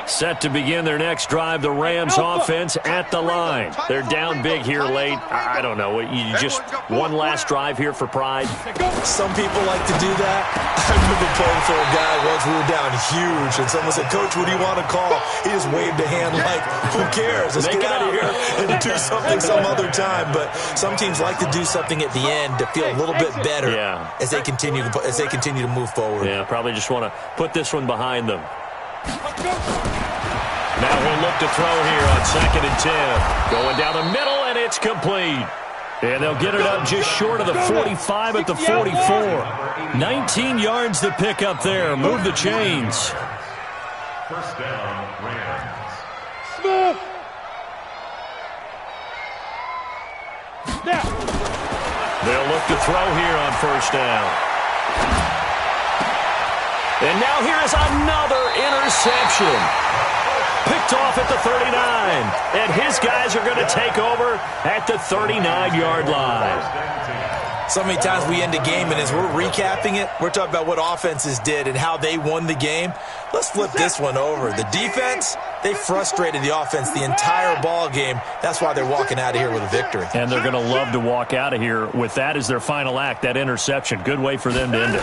Set to begin their next drive, the Rams offense at the line. They're down big here late. I don't know. You just one last drive here for pride? Some people like to do that. I remember playing for a guy once. We were down huge, and someone said, "Coach, what do you want to call?" He just waved a hand like, "Who cares? Let's get out of here and do something some other time." But some teams like to do something at the end to feel a little bit better as they continue to move forward. Yeah, probably just want to put this one behind them. Now he'll look to throw here on 2nd and 10. Going down the middle, and it's complete. And they'll get it up just short of the 45 at the 44. 19 yards to pick up there. Move the chains. First down, Rams. Smith. Now. They'll look to throw here on 1st down. And now here's another interception. Picked off at the 39. And his guys are going to take over at the 39-yard line. So many times we end a game, and as we're recapping it, we're talking about what offenses did and how they won the game. Let's flip this one over. The defense, they frustrated the offense the entire ball game. That's why they're walking out of here with a victory. And they're going to love to walk out of here with that as their final act, that interception. Good way for them to end it.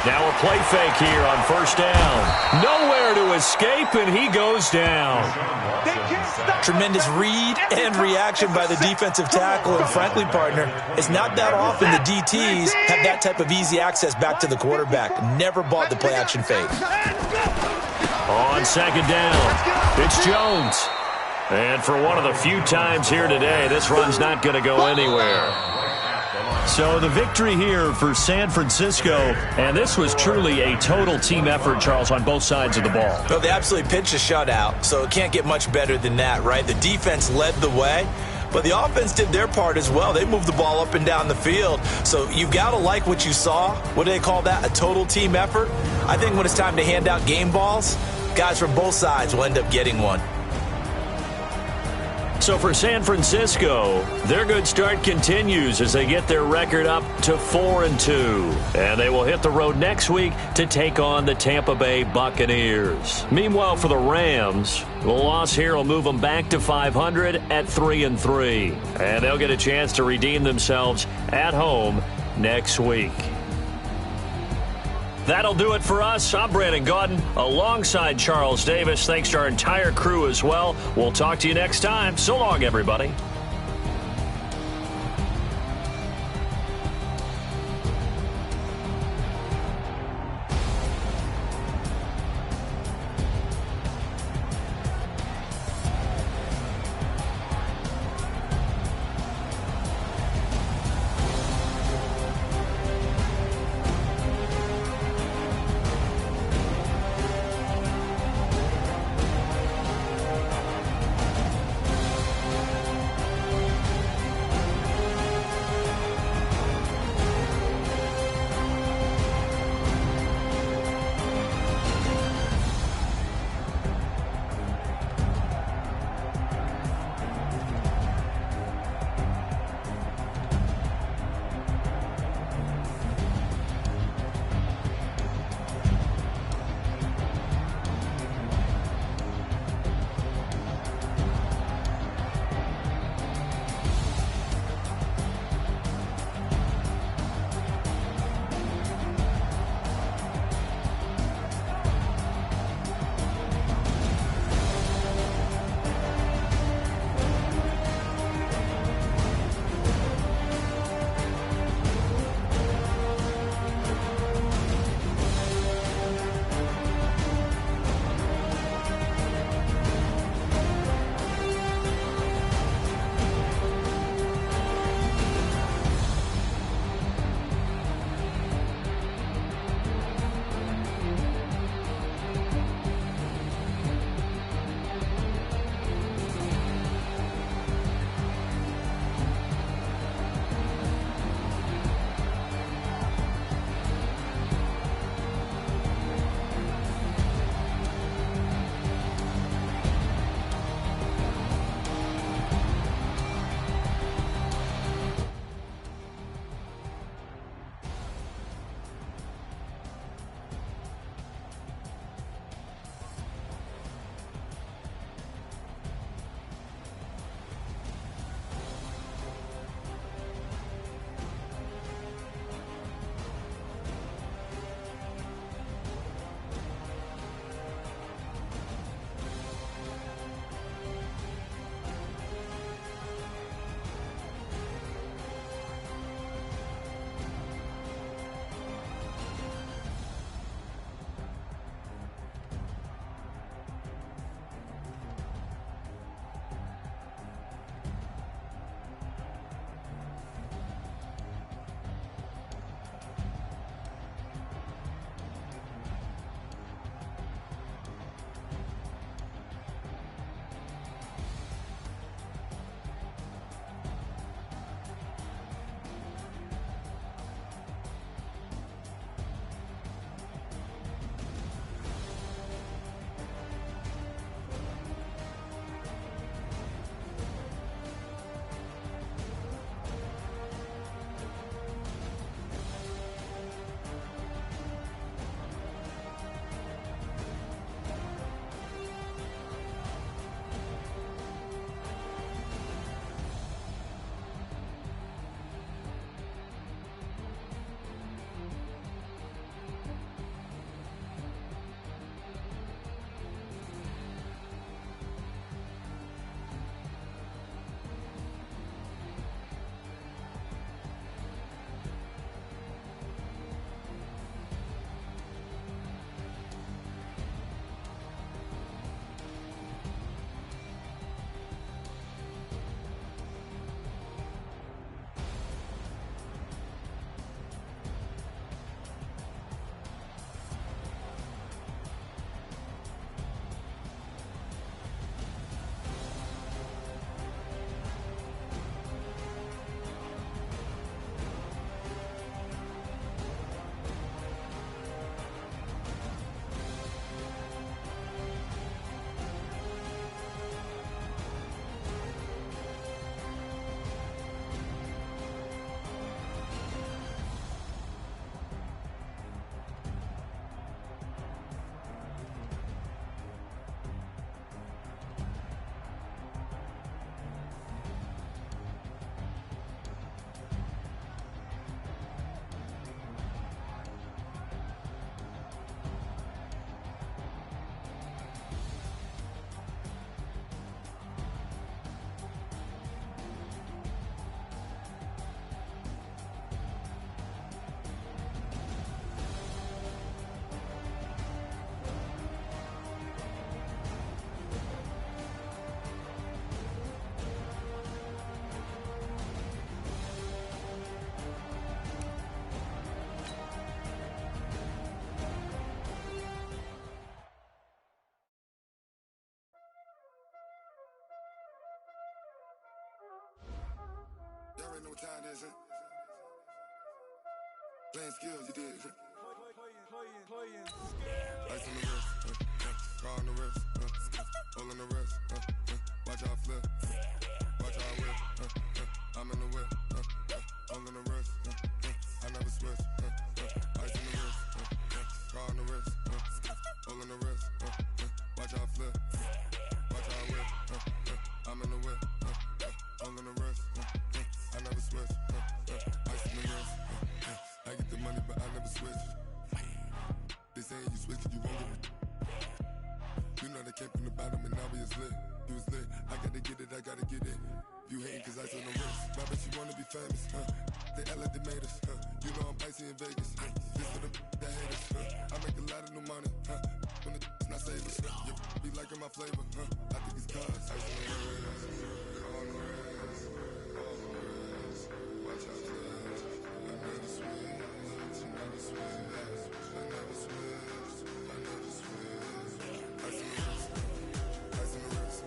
Now a play fake here on 1st down. Nowhere to escape, and he goes down. Tremendous read and reaction by the defensive tackle. And frankly, partner, it's not that often the DTs have that type of easy access back to the quarterback. Never bought the play-action fake. On 2nd down, it's Jones. And for one of the few times here today, this run's not going to go anywhere. So the victory here for San Francisco, and this was truly a total team effort, Charles, on both sides of the ball. Well, they absolutely pitched a shutout, so it can't get much better than that, right? The defense led the way, but the offense did their part as well. They moved the ball up and down the field, so you've got to like what you saw. What do they call that? A total team effort? I think when it's time to hand out game balls, guys from both sides will end up getting one. So for San Francisco, their good start continues as they get their record up to 4-2. And they will hit the road next week to take on the Tampa Bay Buccaneers. Meanwhile, for the Rams, the loss here will move them back to 500 at 3-3. And they'll get a chance to redeem themselves at home next week. That'll do it for us. I'm Brandon Gaudin alongside Charles Davis. Thanks to our entire crew as well. We'll talk to you next time. So long, everybody. what time it is, huh? Playing skills, you did. Playing skills. Ice on the wrist, car on the wrist, hole in the wrist, watch how I flip, watch how I whip, I'm in the whip, hole in the wrist, I never switch, ice on the wrist, car on the wrist, hole in the wrist, watch how I flip, watch how I whip, I'm in the whip, hole in the wrist, I never switch, ice on the wrist, I get the money but I never switch. They saying you switch, you won't get it. You know they came from the bottom and now we is lit. You was lit, I gotta get it, I gotta get it. You hating cause ice on the wrist. My bitch, you wanna be famous, They Ella, they made us, You know I'm icy in Vegas, This for the that hate us, I make a lot of new money, When the not savers, be liking my flavor, I think it's cause ice on the wrist, on the wrist, on the wrist. Watch out, flash, I never switch, I never switch. I never switch, I never switch. Ice in the wrist, ice in the wrist,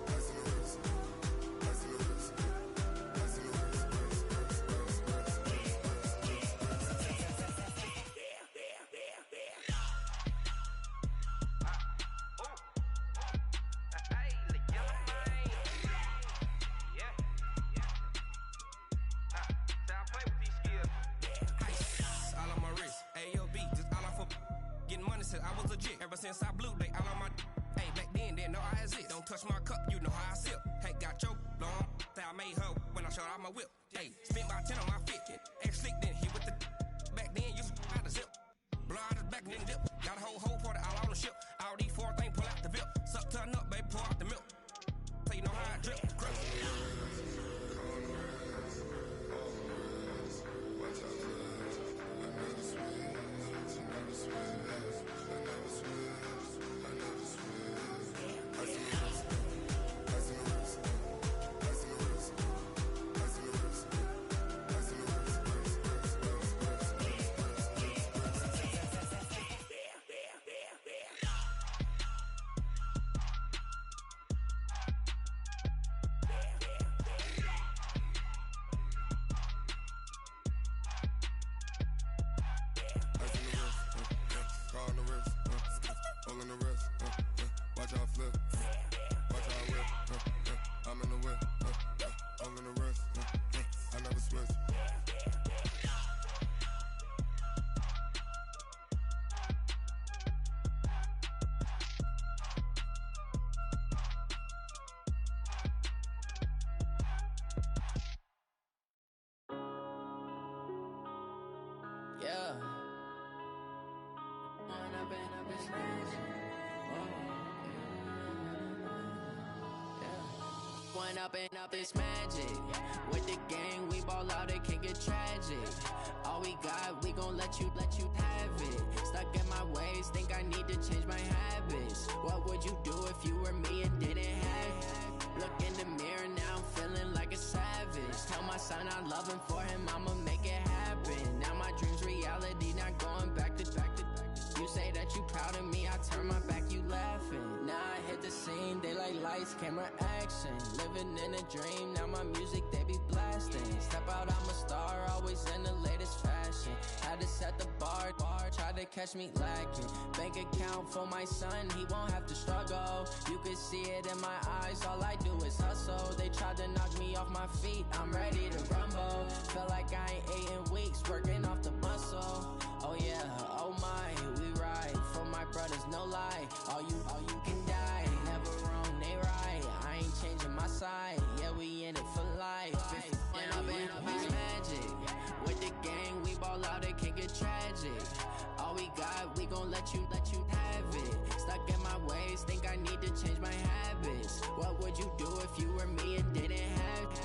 ice in the wrist, ice in the wrist, ice in the wrist, I was legit. Ever since I blew, they all on my hey, back then, didn't know I exist. Don't touch my cup, you know how I sip. Hey, got your long, that I made her when I showed out my whip. Hey, spent about 10 on my fit. Ex-slick, then hit with the back then, used to out the zip. Blow out his back, then dip. Got a whole party all on the ship. All these four things, pull out the VIP. Suck, turn up, baby, pour out the milk. So you know how I drip. Up this magic with the gang, we ball out, it can get tragic. All we got, we gon' let you have it. Stuck in my ways, think I need to change my habits. What would you do if you were me and didn't have it? Look in the mirror, now I'm feeling like a savage. Tell my son I love him, for him I'ma make it happen. Now my dream's reality, not going back to. You say that you proud of me, I turn my back, you laughing. Now I hit the scene, they like lights, camera, action. Living in a dream, now my music, they be blasting. Step out, I'm a star, always in the latest fashion. Had to set the bar, try to catch me lacking. Bank account for my son, he won't have to struggle. You can see it in my eyes, all I do is hustle. They tried to knock me off my feet, I'm ready to rumble. Feel like I ain't ate in weeks, working off the muscle. Oh yeah, oh my, we ride for my brothers, no lie. All you can die, never wrong, they right. I ain't changing my side, yeah, we in it for life. When I've been magic with the gang, we ball out, it can get tragic. All we got, we gon' let you have it. Stuck in my ways, think I need to change my habits. What would you do if you were me and didn't have it?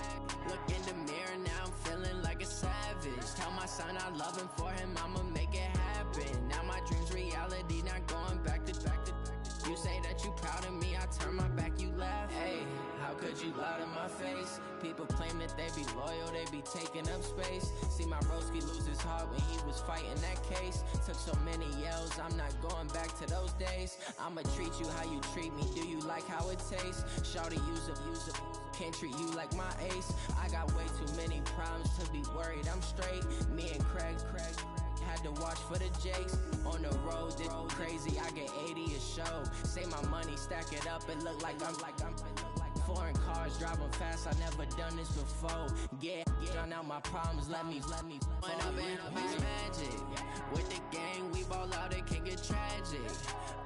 Look in the mirror, now I'm feeling like a savage. Tell my son I love him, for him I'ma make it happen. Now my dream's reality, not going back to. You say that you proud of me, I turn my back, you laugh. Hey, how could you lie to my face? People claim that they be loyal, they be taking up space. See my broski lose his heart when he was fighting that case. Took so many yells, I'm not going back to those days. I'ma treat you how you treat me, do you like how it tastes? Shawty, use a can't treat you like my ace. I got way too many problems to be worried. I'm straight. Me and Craig had to watch for the Jakes. On the road, this crazy. I get 80 a show. Say my money, stack it up. It look like I'm foreign cars driving fast. I never done this before. Get out my problems. Let me. When up it's magic. With the gang, we ball out. It can get tragic.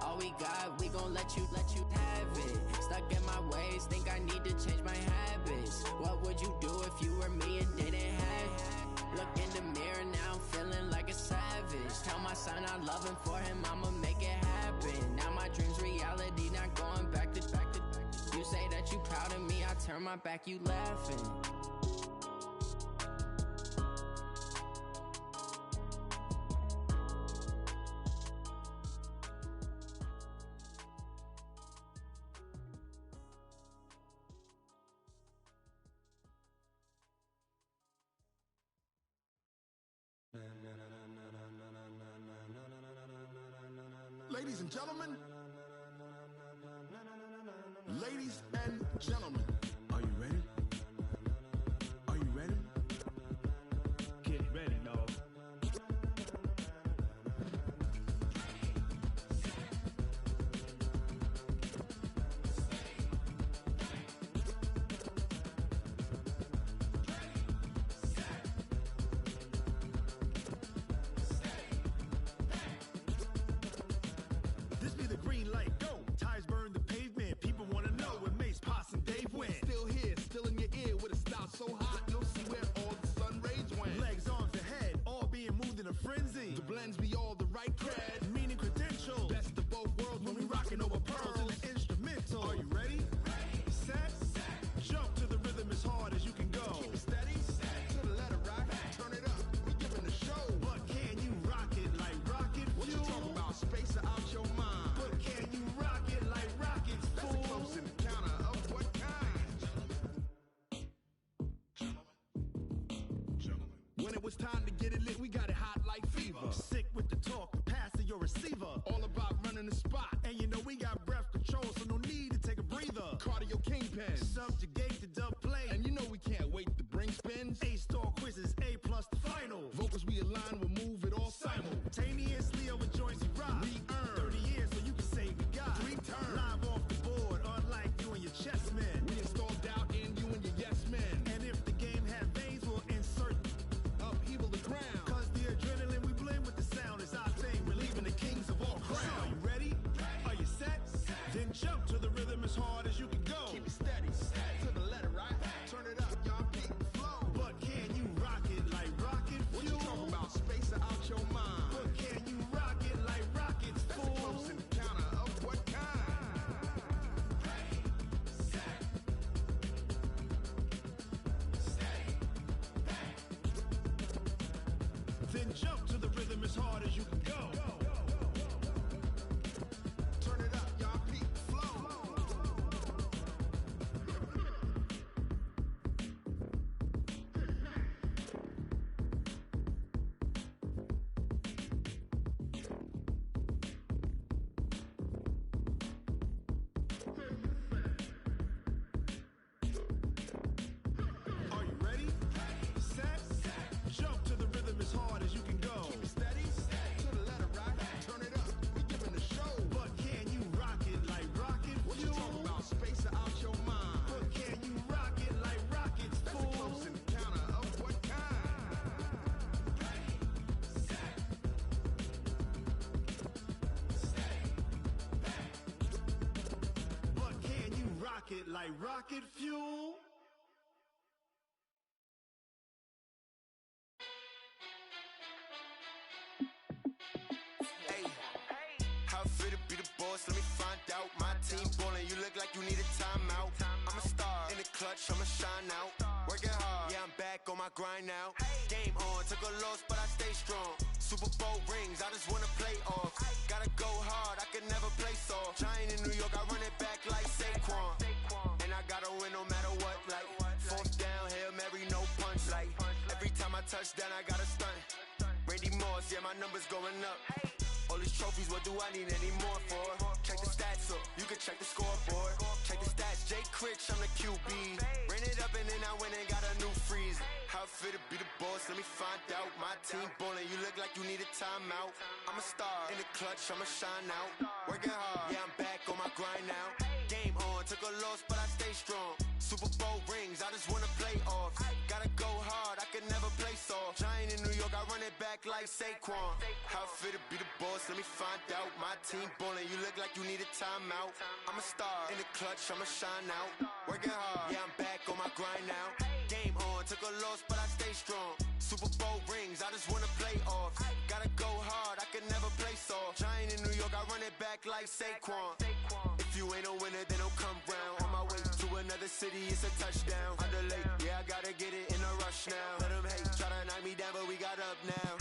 All we got, we gon' let you have it. Stuck in my ways, think I need to change my habits. What would you do if you were me and didn't have it? Look in the mirror now, I'm feeling like a savage. Tell my son I love him, for him I'ma make it happen. Now my dream's reality, not going back to. You say that you proud of me, I turn my back, you laughing. Ladies and gentlemen, ladies and gentlemen, are you ready? Are you ready? Get ready, dog. This be the green light, go. Tires burn the pavement. People wanna know when Mace, Pops, and Dave went. Still here, still in your ear with a style so hot, you'll see where all the sun rays went. Legs, arms, and head, all being moved in a frenzy. The blends be all the right cred, meaning credentials. Best of both worlds when we rockin' over pearls in the instrumental. Are you ready? Set, jump to the rhythm as hard as you can go. Keep it steady, to the letter right, turn it up, we giving the show. But can you rock it like rocket fuel? What you talking about, space out your mind? But can you rock it like rockets, fool? That's a close encounter of what kind? When it was time to get it lit, we got it hot like fever. Sick with the talk, pass to your receiver. All about running the spot. And you know we got breath control, so no need to take a breather. Cardio kingpin, subjugate the dub play. And you know we can't wait to bring spins. A-star quizzes, A+ the final. Vocals we align, we'll move it all simultaneously over joints we rock. We earn 30 years so you can say we got 3 turns. Live off the board, unlike you and your chess men. We install doubt in you and your yes men. And if the game had veins, we'll insert upheaval the ground. Cause the adrenaline we blend with the sound is our thing. We're leaving the kings of all crowns. Are you ready? Are you set? Then jump to the rhythm as hard as you can go. Keep it steady, to the letter right. Turn it up, y'all beat the flow. But can you rock it like rocket fuel? What you talking about, space out your mind? But can you rock it like rockets, fool? That's a close encounter of what kind? Then jump to the rhythm as hard as you can go. Turn it up, y'all beat the flow. Are you ready? Set, jump to the rhythm as hard as you can go. Keep it steady, to the letter right. Turn it up, we giving the show. But can you rock it like rocket fuel? What you talking about, space out your mind? But can you rock it like rockets, fool? That's a close encounter of what kind? But can you rock it like rocket fuel? Hey, how I feel to be the boss, let me find out. My team ballin', you look like you need a timeout. I'm a star, in the clutch, I'ma shine out. Working hard, yeah, I'm back on my grind now. Game on, took a loss, but I stay strong. Super Bowl rings, I just wanna play off. Gotta go hard, I can never play soft. Giant in New York, I run it back like Saquon. And I gotta win no matter what, like 4th down, Hail Mary, no punch. Like every time I touch down, I gotta stunt. Randy Moss, yeah, my numbers going up. All these trophies, what do I need any more for? Check the stats up, you can check the scoreboard. Check the stats, Jay Critch, I'm the QB. Ran it up and then I went and got a new freezer. How fit to be the boss, let me find out. My team ballin', you look like you need a timeout. I'm a star, in the clutch, I'ma shine out. Working hard, yeah, I'm back on my grind now. Game on, took a loss, but I stay strong. Super Bowl rings, I just wanna play off. Gotta go hard, I can never play soft. Giant in New York, I run it back like Saquon. How fit to be the boss, let me find out. My team ballin', you look like you need a timeout. I'm a star, in the clutch, I'ma shine out. Working hard, yeah, I'm back on my grind now. Game on, took a loss, but I stay strong. Super Bowl rings, I just wanna play off. Gotta go hard, I can never play soft. Giant in New York, I run it back like Saquon. If you ain't a winner, then don't come round. On my way to another city, it's a touchdown. Underlay, yeah, I gotta get it in a rush now. Let them hate, try to knock me down, but we got up now.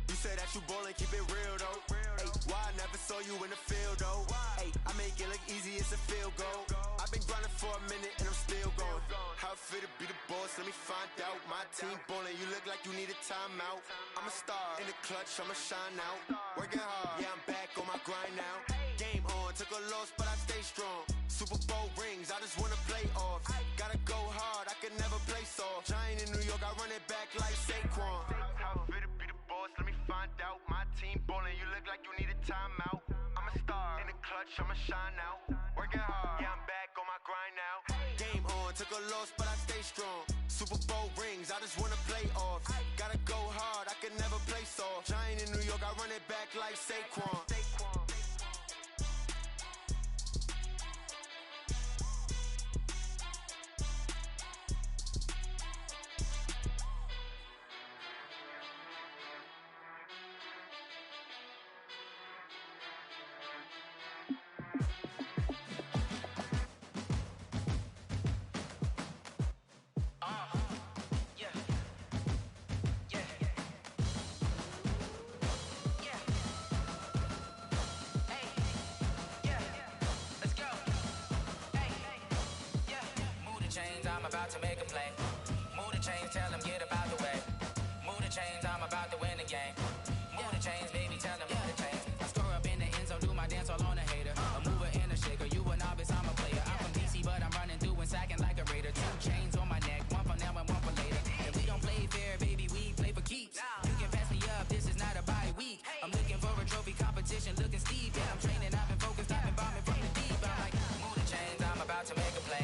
You say that you ballin', keep it real though. Ay, why I never saw you in the field though? Ay, I make it look easy, it's a field goal. I've been grinding for a minute and I'm still going. How fit to be the boss, let me find out. My team ballin', you look like you need a timeout. I'm a star, in the clutch, I'ma shine out. Working hard, yeah, I'm back on my grind now. Game on, took a loss, but I stay strong. Super Bowl rings, I just wanna play off. Gotta go hard, I can never play soft. Giant in New York, I run it back like Saquon. How fit to be the boss, let me find out. My team ballin', you look like you need a timeout. I'm a star, in the clutch, I'ma shine out. Working hard, yeah, I'm back on my grind now. Game on, took a loss, but I stay strong. Super Bowl rings, I just wanna play off. Gotta go hard, I can never play soft. Giant in New York, I run it back like Saquon. I'm about to make a play. Move the chains, tell them get up out the way. Move the chains, I'm about to win the game. Move the chains, baby, tell them move the chains. I score up in the end zone, do my dance all on a hater. A mover and a shaker, you a novice, I'm a player. I'm from DC, but I'm running through and sacking like a raider. 2 chains on my neck, one for now and one for later. And we don't play fair, baby, we play for keeps. You can pass me up, this is not a bye week. I'm looking for a trophy competition, looking steep. Yeah, I'm training, I've been focused, I've been bombing from the deep. I'm like, move the chains, I'm about to make a play.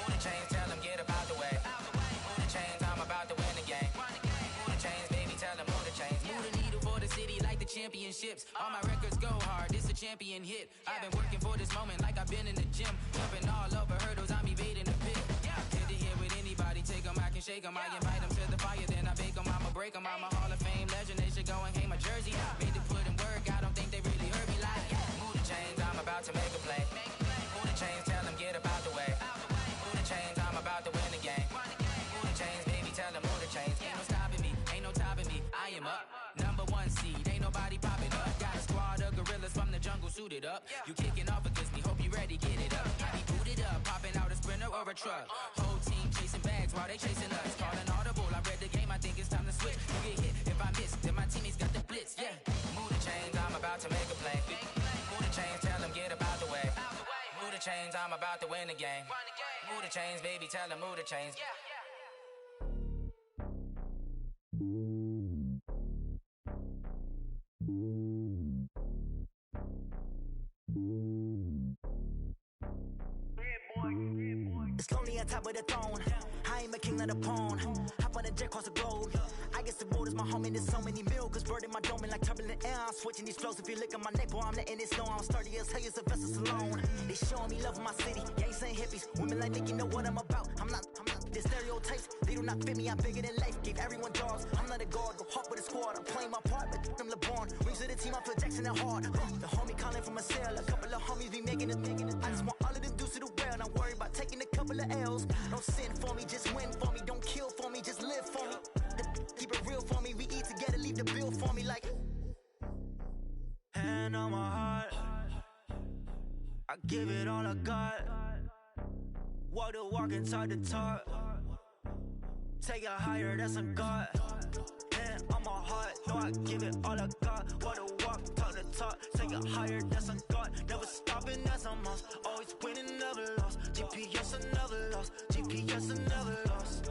Move the chains, tell them get up out the way. Move the chains, I'm about to win the game. Move the chains, baby, tell them move the chains. Move the needle for the city like the championships. All my records go hard, this a champion hit. I've been working for this moment like I've been in the gym. Jumping all over hurdles, I'm evading the pit. Hit to hit with anybody, take them, I can shake them. I invite them to the fire, then I bake them. I'ma break them, I'm a Hall of Fame legend. They should go and hang my jersey. Made to put in work, I don't think they really heard me like. Move the chains, I'm about to make a play. Move the chains, tell them get up out the way. Move the chains, I'm about to win the game. Move the chains, baby, tell them move the chains. Ain't no stopping me, ain't no topping me. I am up, #1 seed, ain't nobody popping up. Got a squad of gorillas from the jungle suited up. You kicking off against me, hope you ready, get it up. I be booted up, popping out a Sprinter or a truck. Whole team chasing bags while they chasing us. Calling audible, I read the game, I think it's time to switch. You get hit, if I miss, then my teammates got the blitz, yeah. Move the chains, I'm about to make a play. Move the chains, tell them get up out the way. Move the chains, I'm about to win the game. Move the chains, baby, tell them move the chains. It's lonely on top of the throne. I ain't a king of the pawn. Hop on a jet across the globe. I guess the road is my home and there's so many milkers. Bird in my dome and like turbulent air. I'm switching these flows. If you look at my neck, boy, I'm letting it slow. I'm sturdy as hell, it's a vessel alone. They showing me love in my city. Gangs saying hippies. Women like Nick, you know what I'm about. I'm not. The stereotypes, they do not fit me. I'm bigger than life. Gave everyone jobs. I'm not a guard. Go hard with a squad. I'm playing my part, but I'm LeBron. Rings of the team, I feel Jackson and hard. The homie calling from a cell. A couple of homies be making it. I just want all of them dudes to the well. Don't worry about taking a couple of L's. Don't sin for me, just win for me. Don't kill for me, just live for me. Keep it real for me. We eat together, leave the bill for me like. Hand on my heart, I give it all I got. Walk the walk and talk the talk. Take it higher, that's a God. Hand on my heart, know I give it all I got. Walk the walk, talk the top, take it higher, that's a God. Never stopping, that's a must. Always winning, never lost. GPS, another loss. GPS, another loss.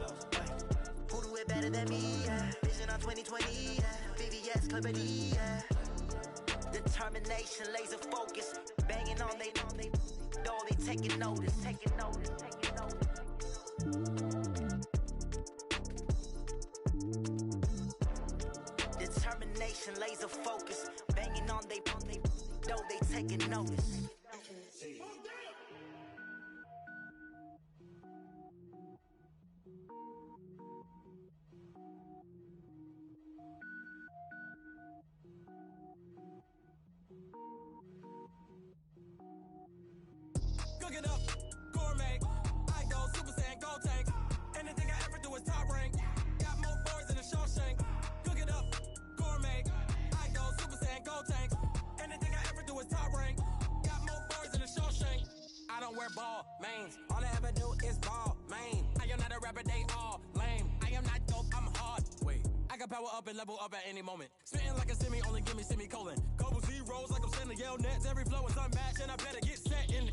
Who do it better than me? Yeah. Vision on 2020, yeah. VVS, Clippity, yeah. Determination, laser focus. Banging on they door, they taking notice. Determination, laser focus. Banging on they door, they taking notice. Cook it up, gourmet. I go Super Saiyan, gold tank. Anything I ever do is top rank. Got more boys than a Shawshank. Cook it up, gourmet. I go Super Saiyan, gold tank. Anything I ever do is top rank. Got more boys than a Shawshank. I don't wear ball mains. All I ever do is ball main. I am not a rapper, they all lame. I am not dope, I'm hard. Wait, I can power up and level up at any moment. Spitting like a semi, only give me semicolon. Couple zeros like I'm sending yell nets. Every flow is unmatched and I better get set in.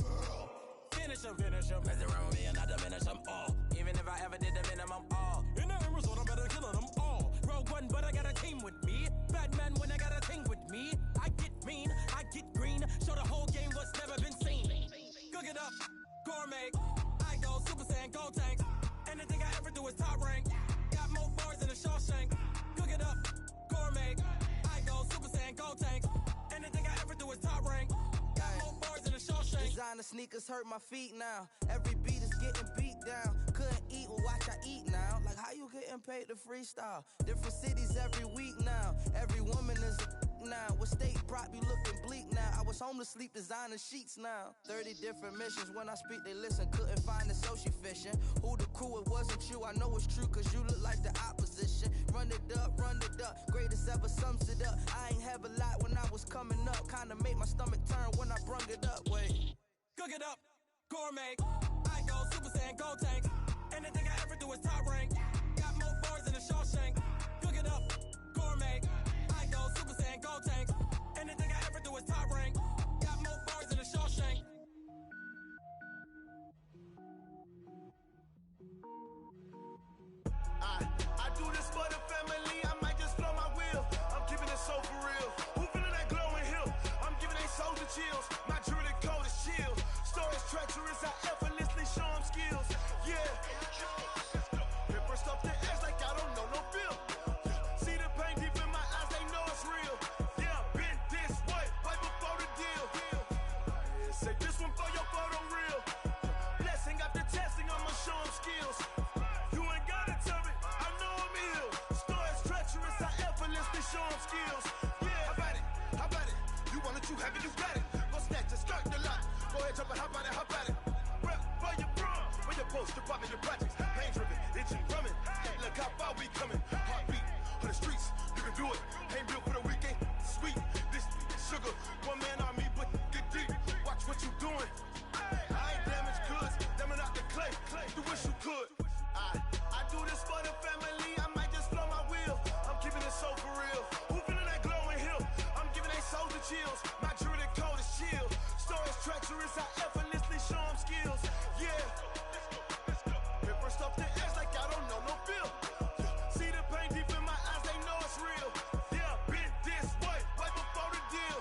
Finish him. Mess around with me and I diminish them all. Even if I ever did the minimum, all. In the end result, I'm better killing them all. Rogue One, but I got a team with me. Batman when I got a team with me. I get mean, I get green. Show the whole game what's never been seen. Cook it up, gourmet. I go Super Saiyan, gold tank. Anything I ever do is top rank. Got more bars than a Shawshank. Cook it up, gourmet. I go Super Saiyan, gold tank. Anything I ever do is top rank. Got more bars than a Shawshank. Designer sneakers hurt my feet now. Every beat is getting beat down. Couldn't eat, well watch I eat now. Like how you getting paid to freestyle? Different cities every week now. Every woman is a now. What state prop you looking bleak now? I was home to sleep designing sheets now. 30 different missions. When I speak they listen. Couldn't find it so she fishing. Who the crew, it wasn't you. I know it's true cause you look like the opposition. Run it up. Greatest ever sums it up. I ain't have a lot when I was coming up. Kinda made my stomach turn when I brung it up. Wait. Cook it up, gourmet. I go Super Saiyan, gold tank. Anything I ever do is top rank. Got more bars than a Shawshank. Cook it up, gourmet. I go Super Saiyan, gold tank. Anything I ever do is top rank. Got more bars than a Shawshank. I do this for the family. I might just blow my wheel. I'm keeping it so for real. Who feeling that glowing hill? I'm giving they soldier chills. My jewelry code is chill. Stories treacherous. I effortlessly show them skills. Yeah. Paper stuff the edge like I don't know no feel. See the pain deep in my eyes. They know it's real. Yeah, been this way right before the deal. Say this one for your photo real. Blessing after testing. I'ma show them skills. You ain't gotta tell me. I know I'm ill. Stories treacherous. I effortlessly show them skills. Yeah. How about it? You want it, you have it, you got it. Go snatch it, skirt the lot. Go ahead, jump it, how about it? Rep for your bro. When your post, you're popping your projects. Pain driven, itching, drumming. Look how far we coming. Heartbeat on the streets. You can do it. Ain't built for the weekend. Sweet, this sugar. One man army, but get deep. Watch what you doing. I ain't damaged goods. Damn it out the clay. You wish you could. I do this for the family. I might just blow my wheel. I'm keeping it so for real. Who feeling that glowing hill? I'm giving they soldier chills. My jewelry code is chill. Stories treacherous. I effortlessly show them skills. Yeah. Paper stuff the edge like I don't know no feel. See the pain deep in my eyes. They know it's real. Yeah, been this way right before the deal.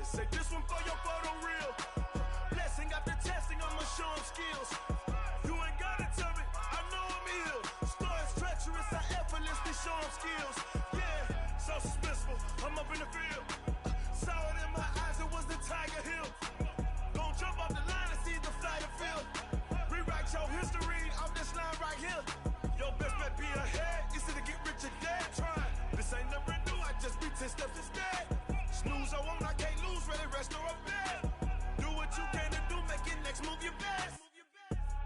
Say this one for your photo real. Blessing after testing. I'ma show them skills. You ain't gotta tell me. I know I'm ill. Stories treacherous. I effortlessly show them skills. Yeah, so suspenseful. I'm up in the field. Saw it in my eyes. It was the Tiger Hill. Gon' jump off the line and see the flight of field. Rewrite your history off this line right here. Your best bet be ahead. Easy to get rich or dead. Trying. This ain't never new. I just be 10 steps instead. Snooze I won't. I can't lose. Ready, rest or a bed. Do what you can to do. Make it next move your best.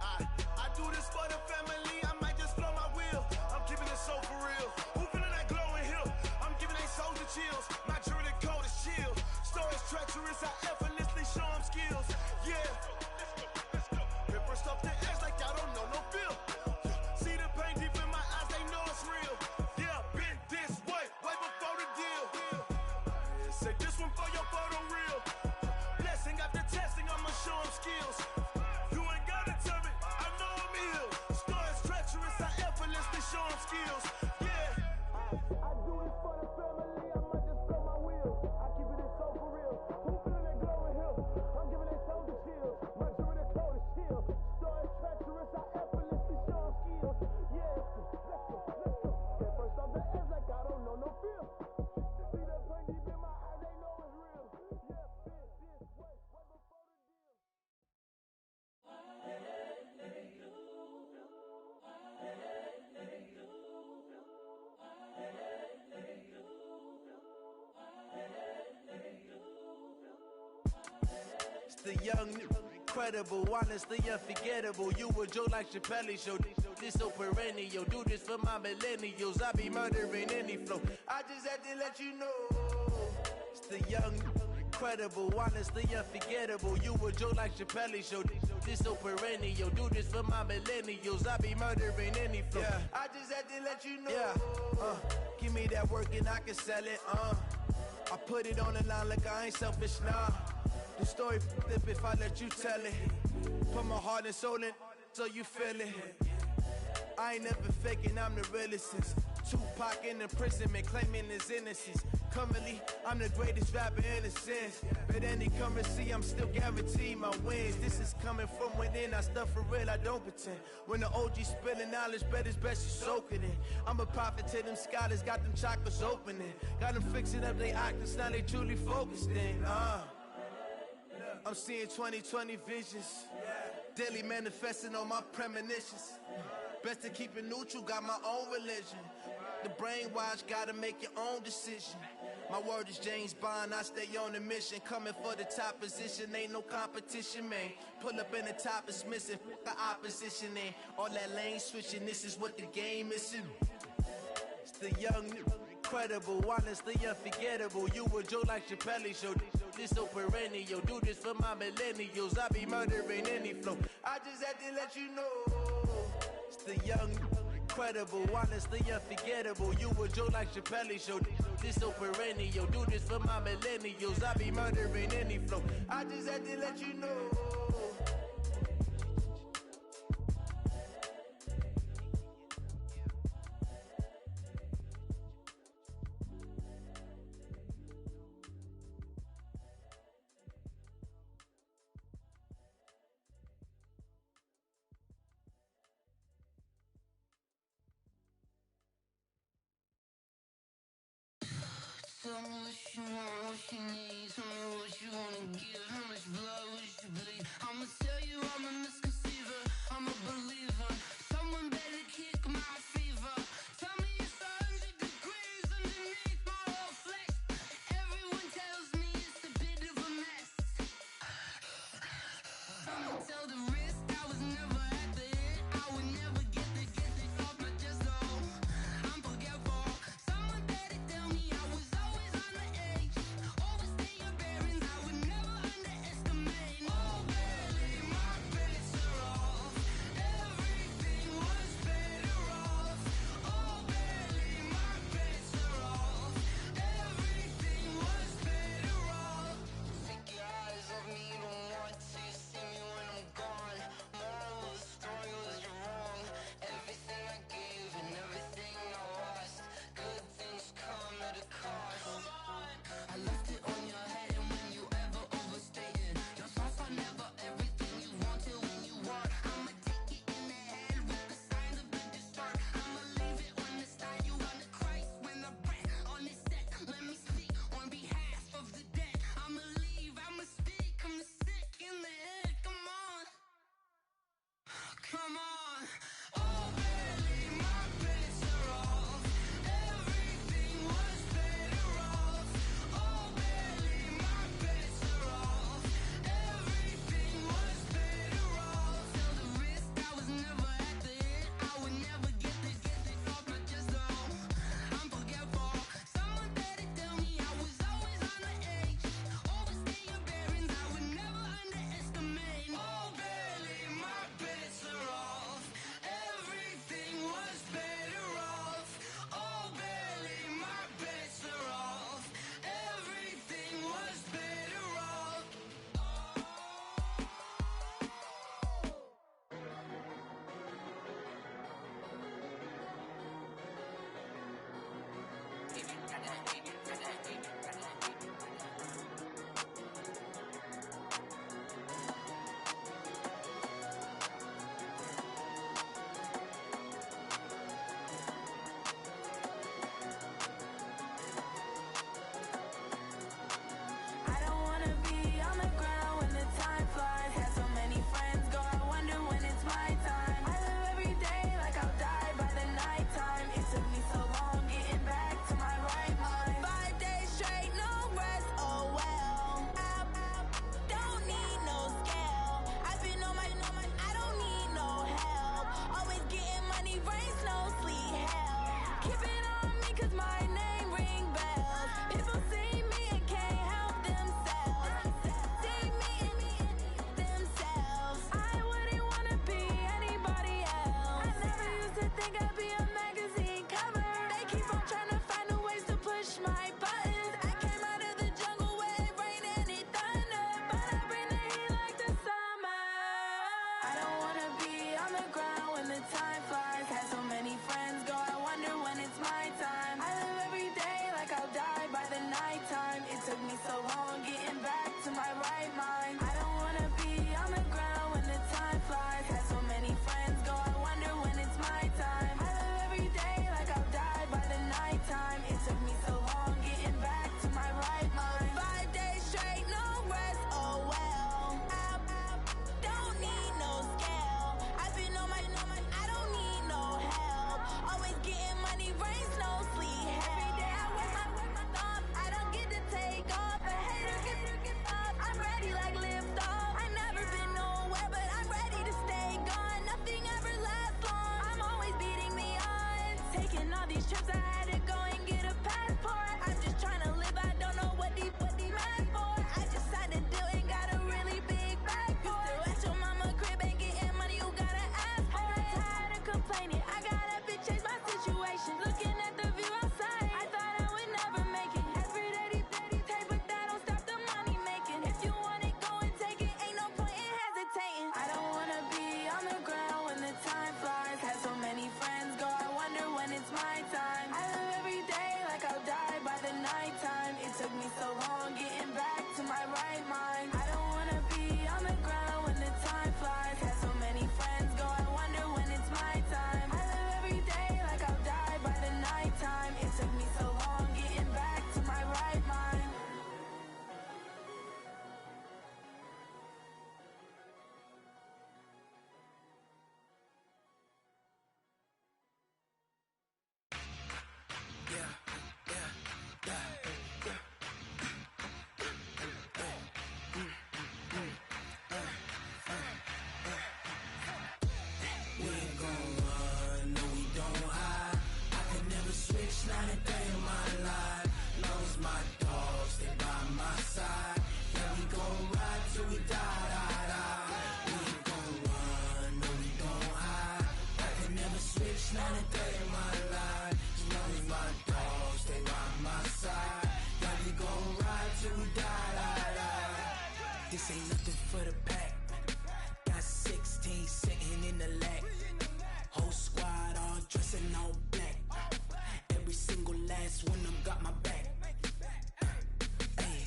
I do this for the family. I might just blow my wheel. I'm keeping it so for real. Who feeling that glowing hill? I'm giving they soldier chills. My jewelry code is chill. Stories treacherous. I effortlessly show them skills. Yeah. Paper stuff the edge like I don't know no feel. See the pain deep in my eyes. They know it's real. Yeah, been this way right before the deal. Say this one skills. Yeah. I do it for the family, I might just blow my wheels. I keep it so for real. Who feeling that glowing hill? I'm giving that soldier chills. My jewelry the coldest chill. Story treacherous, I effortlessly show them skills. Yeah, let's go. Get first off the edge like I don't know no feel. See the pain deep in my eyes, they know it's real. Yeah, this way before the deal. It's the young, incredible, honestly unforgettable. You a joke like Chappelle show. This so perennial. Do this for my millennials. I be murdering any flow. I just had to let you know. It's the young, incredible, honestly unforgettable. You a joke like Chappelle show. This so perennial. Do this for my millennials. I be murdering any flow. Yeah. I just had to let you know. Yeah. Give me that work and I can sell it. I put it on the line like I ain't selfish, nah. The story flip if I let you tell it. Put my heart and soul in so you feel it. I ain't never faking, I'm the realest since Tupac in imprisonment, claiming his innocence. Currently, I'm the greatest rapper in a sense. But any currency, I'm still guaranteed my wins. This is coming from within, I stuff for real, I don't pretend. When the OG spilling knowledge, bet it's best you soak it in. I'm a prophet to them scholars, got them chakras opening. Got them fixing up their octaves, now they truly focused in. I'm seeing 2020 visions. Daily manifesting on my premonitions. Best to keep it neutral, got my own religion. The brainwash, gotta make your own decision. My word is James Bond, I stay on a mission. Coming for the top position, ain't no competition, man. Pull up in the top is missing, the opposition ain't. All that lane switching, this is what the game is. It's the young, incredible, honestly unforgettable. You a joke like Chappelle show. This so perennial. Do this for my millennials. I be murdering any flow. I just had to let you know. It's the young, incredible, honestly unforgettable. You a joke like Chappelle show. This so perennial. Do this for my millennials. I be murdering any flow. I just had to let you know. Tell me what you want, what you need. Tell me what you wanna give. How much blood would you bleed? I'ma tell you I'm a misconceiver. I'm a believer. Someone better kick my fever. Tell me it's 100 degrees underneath my whole flesh. Everyone tells me it's a bit of a mess. I'ma tell the risk I was never at the end. I would never get this off my chest, though. I'm forgetful. Someone better tell me I was always on the edge. Overstay your bearings, I would never underestimate. Oh, barely, my face these trips, I had to go and get a passport. I'm just trying to live, I don't know what these mad for. I just signed a deal and got a really big bag for it. Still at your mama crib, ain't getting money, you gotta ask for it. I'm tired of complaining, I got up and changed my situation. Looking at the view outside, I thought I would never make it. Every day they take, but that don't stop the money making. If you want it, go and take it, ain't no point in hesitating. I don't wanna be on the ground when the time flies. Had so many friends go, I wonder when it's my time. I live every day like I'll die by the nighttime. It took me so long getting back to my right mind. I don't wanna be on the ground when the time flies. Had so many friends go, I wonder when it's my time. I live every day like I'll die by the nighttime. It took me so long getting back to my right mind. We ain't gon' run, no we don't hide. I can never switch, not a day in my life. Long as my dogs stay by my side. Yeah, we gon' ride till we die, die, die. We ain't gon' run, no we don't hide. I can never switch, not a day in my life. As long as my dogs stay by my side. Yeah, we gon' ride till we die, die, die. This ain't nothing for the pack. Got 16 sitting in the lag. Whole squad all dressed in all black. Every single last one of them got my back. Ay,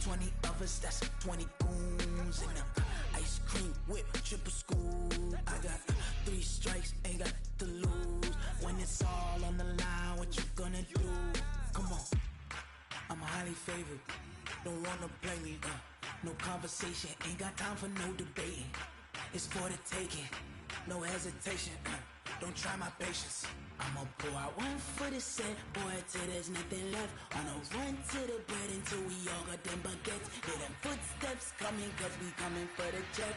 20 of us, that's 20 goons in the ice cream whip, triple scoop. I got 3 strikes, ain't got to lose. When it's all on the line, what you gonna do? Come on, I'm highly favored. Don't wanna play me, no conversation, ain't got time for no debating. It's for the taking, no hesitation. Don't try my patience. I'ma pour out one for the set, boy, till there's nothing left. On a run to the bread until we all got them baguettes. Hear them footsteps coming, cause we coming for the jet.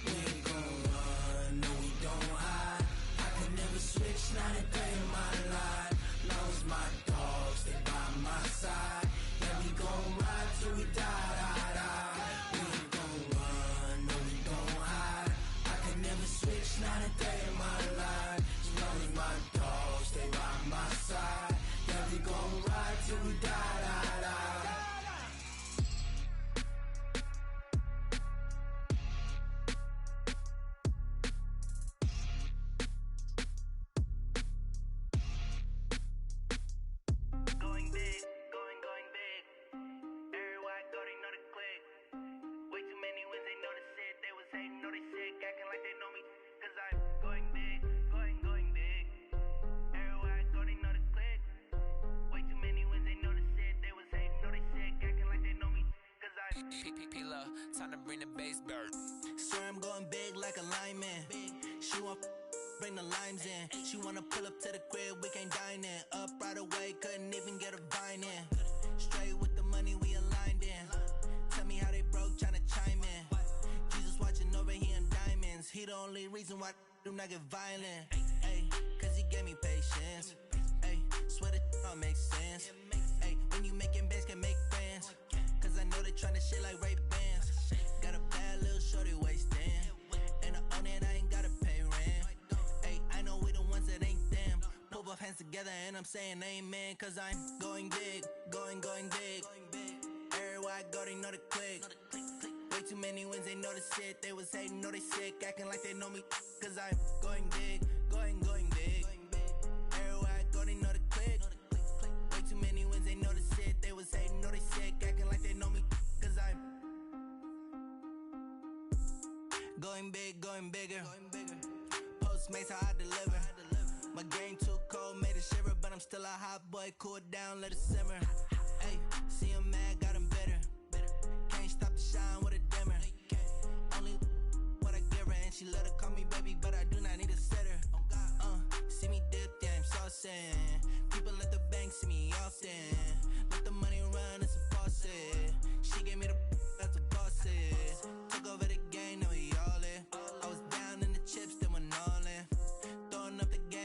We ain't gon' run, no we don't hide. I can never switch, not a day in my life. Long as my dogs stay by my side. Yeah, we gon' ride till we die, die, die. We ain't gon' run, no we don't hide. I can never switch, not a day in my life. As long as my dogs stay by my side. Yeah, we gon' ride till we die, die, die. Going big, going big. Everywhere I go, they know the click. Way too many wins, they know the shit. They was hating, know they sick, acting like they know me. Cause I'm going big, going big. Everywhere I go, they know the click. Way too many wins, they know the shit. They was hating, know they sick, acting like they know me. Cause I'm P-P-P-Love, time to bring the bass bird. Swear I'm going big like a lineman. She want bring the limes in. She wanna pull up to the crib, we can't dine in. Up right away, couldn't even get a vine in. Straight with the money, we aligned in. Tell me how they broke, tryna chime in. Jesus watching over here in diamonds. He the only reason why do not get violent. Ay, cause he gave me patience. Ay, swear that all makes sense. Ay, when you making bands, can make friends. Cause I know they tryna shit like Ray-Bans. Got a bad little shorty wasting. And I own it, I ain't gotta pay rent. Ay, I know we the ones that ain't them. Pull both hands together and I'm saying amen. Cause I'm going big, going big. Everywhere I go, they know the click. Way too many wins, they know the shit. They was hating, know they sick, acting like they know me. Cause I'm going big, going big. Everywhere I go, they know the click. Way too many wins, they know the shit. They was hating, know they sick, acting like they know me. Cause I'm going big, going bigger. Postmates, how I deliver. My game too cold, made it shiver. But I'm still a hot boy, cool it down, let it simmer. Hey, see him mad, got him bitter. Can't stop the shine with a dimmer. Only what I give her, and she let her call me baby, but I do not need a sitter. See me dip, yeah, I'm saucing. People at the bank see me often. Let the money run, it's a faucet. She gave me the that's a boss it. Took over the game, now we all in. I was down in the chips, then went all in. Throwing up the game.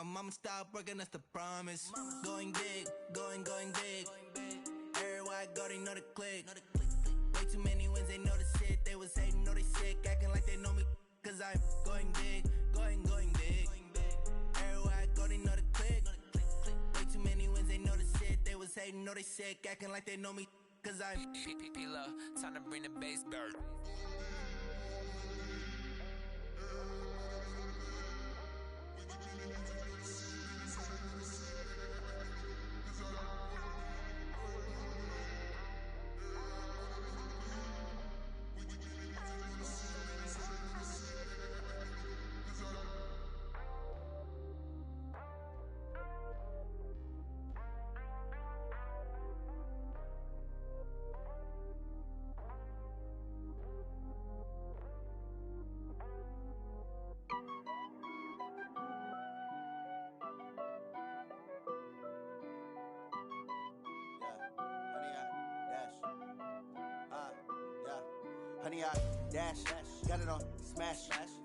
my mama stopped working, that's the promise. Going big, going big. Everywhere I go, they know the click. Way too many wins, they know the shit. They was hating, know they sick, acting like they know me. Cause I'm going big, going big. Everywhere I go, they know the click. Way too many wins, they know the shit. They was hating, know they sick, acting like they know me. Cause I'm P-P-P-Love, time to bring the bass bird. Honey, I dash, got it on smash,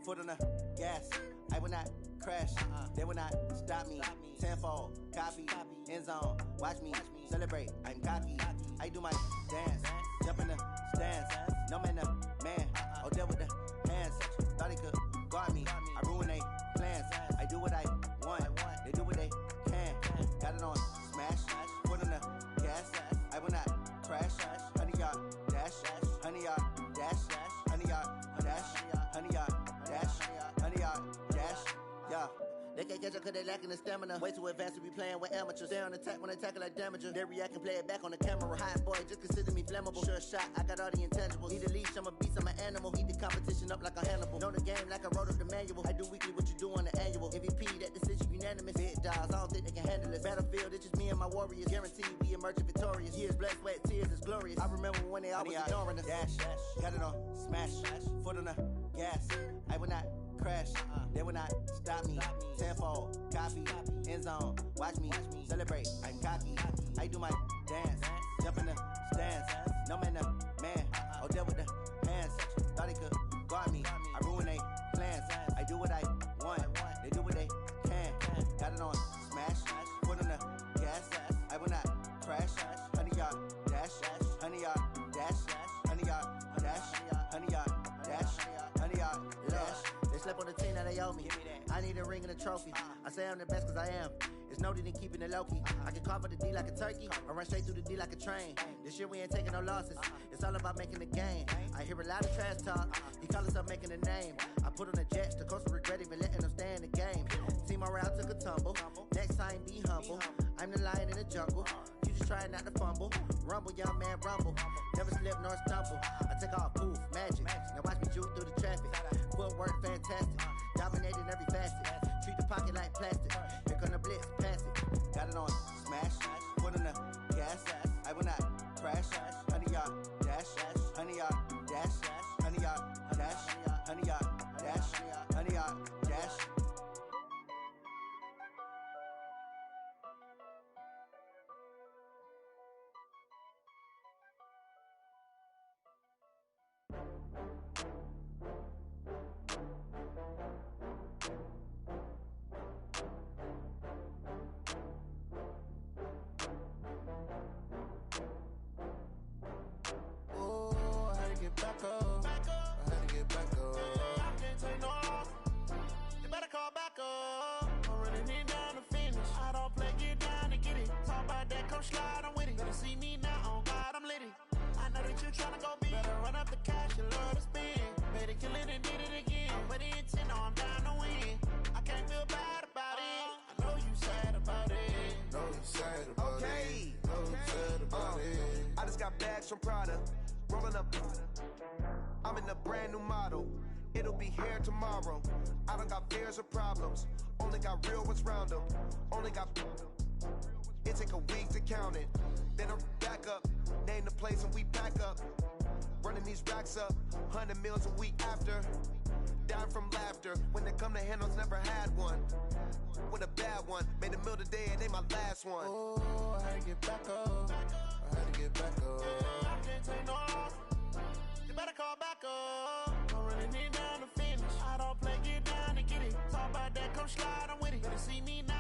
foot on the gas. I will not crash, they will not stop me. Tenfold, copy, end zone, watch me celebrate. I'm cocky, I do my dance, jump in the stands. No man, man, oh there with the hands. Thought he could guard me, I ruin they plans. I do what I want, they do what they can. Got it on smash, foot on the gas. I will not crash, honey, y'all dash, honey, y'all dash, honey, y'all dash, honey, y'all dash, honey, y'all dash, yeah. They can't catch up cause they lacking the stamina. Way too advanced to be playing with amateurs. Stay on attack when they tackle like damager. They react and play it back on the camera. Hot boy, just consider me flammable. Sure shot, I got all the intangibles. Need a leash, I'm a beast, I'm an animal. Eat the competition up like a Hannibal. Know the game like I wrote up the manual. I do weekly what you do on the annual. MVP, that decision unanimous. Big dogs, I don't think they can handle it. Battlefield, it's just me and my warriors. Guaranteed we emerge victorious. Years, blood, sweat, tears, it's glorious. I remember when they always ignoring us. Dash, got it on smash, foot on the gas. I will not crash, they will not stop me. Tenfold, copy, end zone, watch me celebrate. I'm cocky, I do my dance, jump in the stands. No man, man, oh there with the hands. Thought he could guard me, I ruin they plans. I do what I want, they do what they can. Got it on smash, foot on the gas. I will not crash, honey y'all dash, honey y'all dash, honey y'all dash, honey y'all dash, honey y'all dash. They slept on the team that they owe me. I need a ring and a trophy. I say I'm the best cause I am. It's no need in keeping it low-key. I can carve up the D like a turkey or run straight through the D like a train. This year we ain't taking no losses. It's all about making the game. I hear a lot of trash talk. He call himself making a name. I put on the Jets. The coach will regret even letting them stay in the game. Team morale took a tumble. Next time be humble. I'm the lion in the jungle. You just trying not to fumble. Rumble, young man, rumble. Never slip nor stumble. I take off, poof, magic. Now watch me juke through the traffic. Footwork fantastic. Dominating every facet. Treat the pocket like plastic. Here come the blitz, pass it. Got it on smash. Foot on the gas. I will not crash. Honey, y'all dash. Honey, y'all dash. Honey, y'all dash. Honey, y'all dash. Honey, y'all dash. Back up. I had to get back up. I can't take no loss. You better call back up. I'm running it down to finish. I don't play, get down to get it. Talk about that, come slide, I'm with it. Better see me now, on God, I'm lit it. I know that you tryna go big. Better run up the cash, you love to spend. Better kill it and did it again. With the intent, no, I'm down to win. I can't feel bad about it. I know you sad about it. Know you sad about it. Know you sad about it. I just got bags from Prada. Rolling up, I'm in a brand new model. It'll be here tomorrow. I don't got fears or problems. Only got real ones round them. Only got. It take a week to count it. Then I'm back up. Name the place and we pack up. Running these racks up. 100 meals a week after. Dying from laughter. When they come to handles, never had one. With a bad one. Made a meal today and they my last one. Oh, I had to get back up. I had to get back up. I can't take no loss. You better call back up. I'm running it down to finish. I don't play, get down to get it. Talk about that, come slide, I'm with it. Better see me now.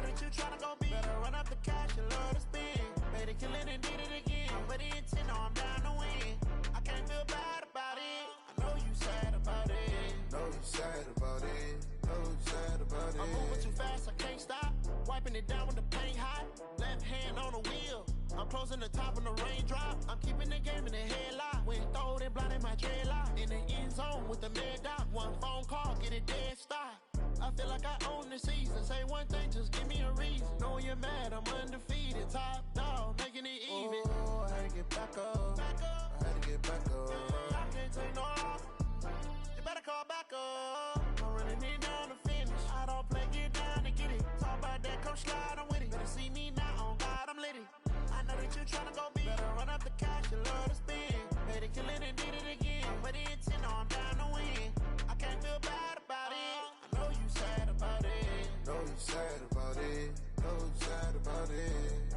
that you tryna go be. Better run up the cash, you love to spend. Better kill it and did it again. But the intent, no, I'm down to win. I can't feel bad about it. I know you sad about it. Know you sad about it. Know you sad about it. I'm moving too fast, I can't stop. Wiping it down when the paint hot. Left hand on the wheel. I'm closing the top when the raindrop. I'm keeping the game in the headlock. When throwed and blinded my dreadlock. In the end zone with the mad dot. One phone call, get it dead stop. I feel like I own the season. Say one thing, just give me a reason. Knowing you're mad, I'm undefeated. Top dog, making it even. Oh, I had to get back up. I had to get back up. I can't take no off. You better call back up. I'm running it down to finish. I don't play, get down to get it. Talk about that, come slide, I'm with it. Better see me now, on God, I'm lit it. I know that you tryna go be. Better run up the cash, you love to spend. Better kill it and did it again. But the intent, no, I'm down to win. I can't feel bad about it. I know you sad about it. Know you sad about it. Know you sad about it.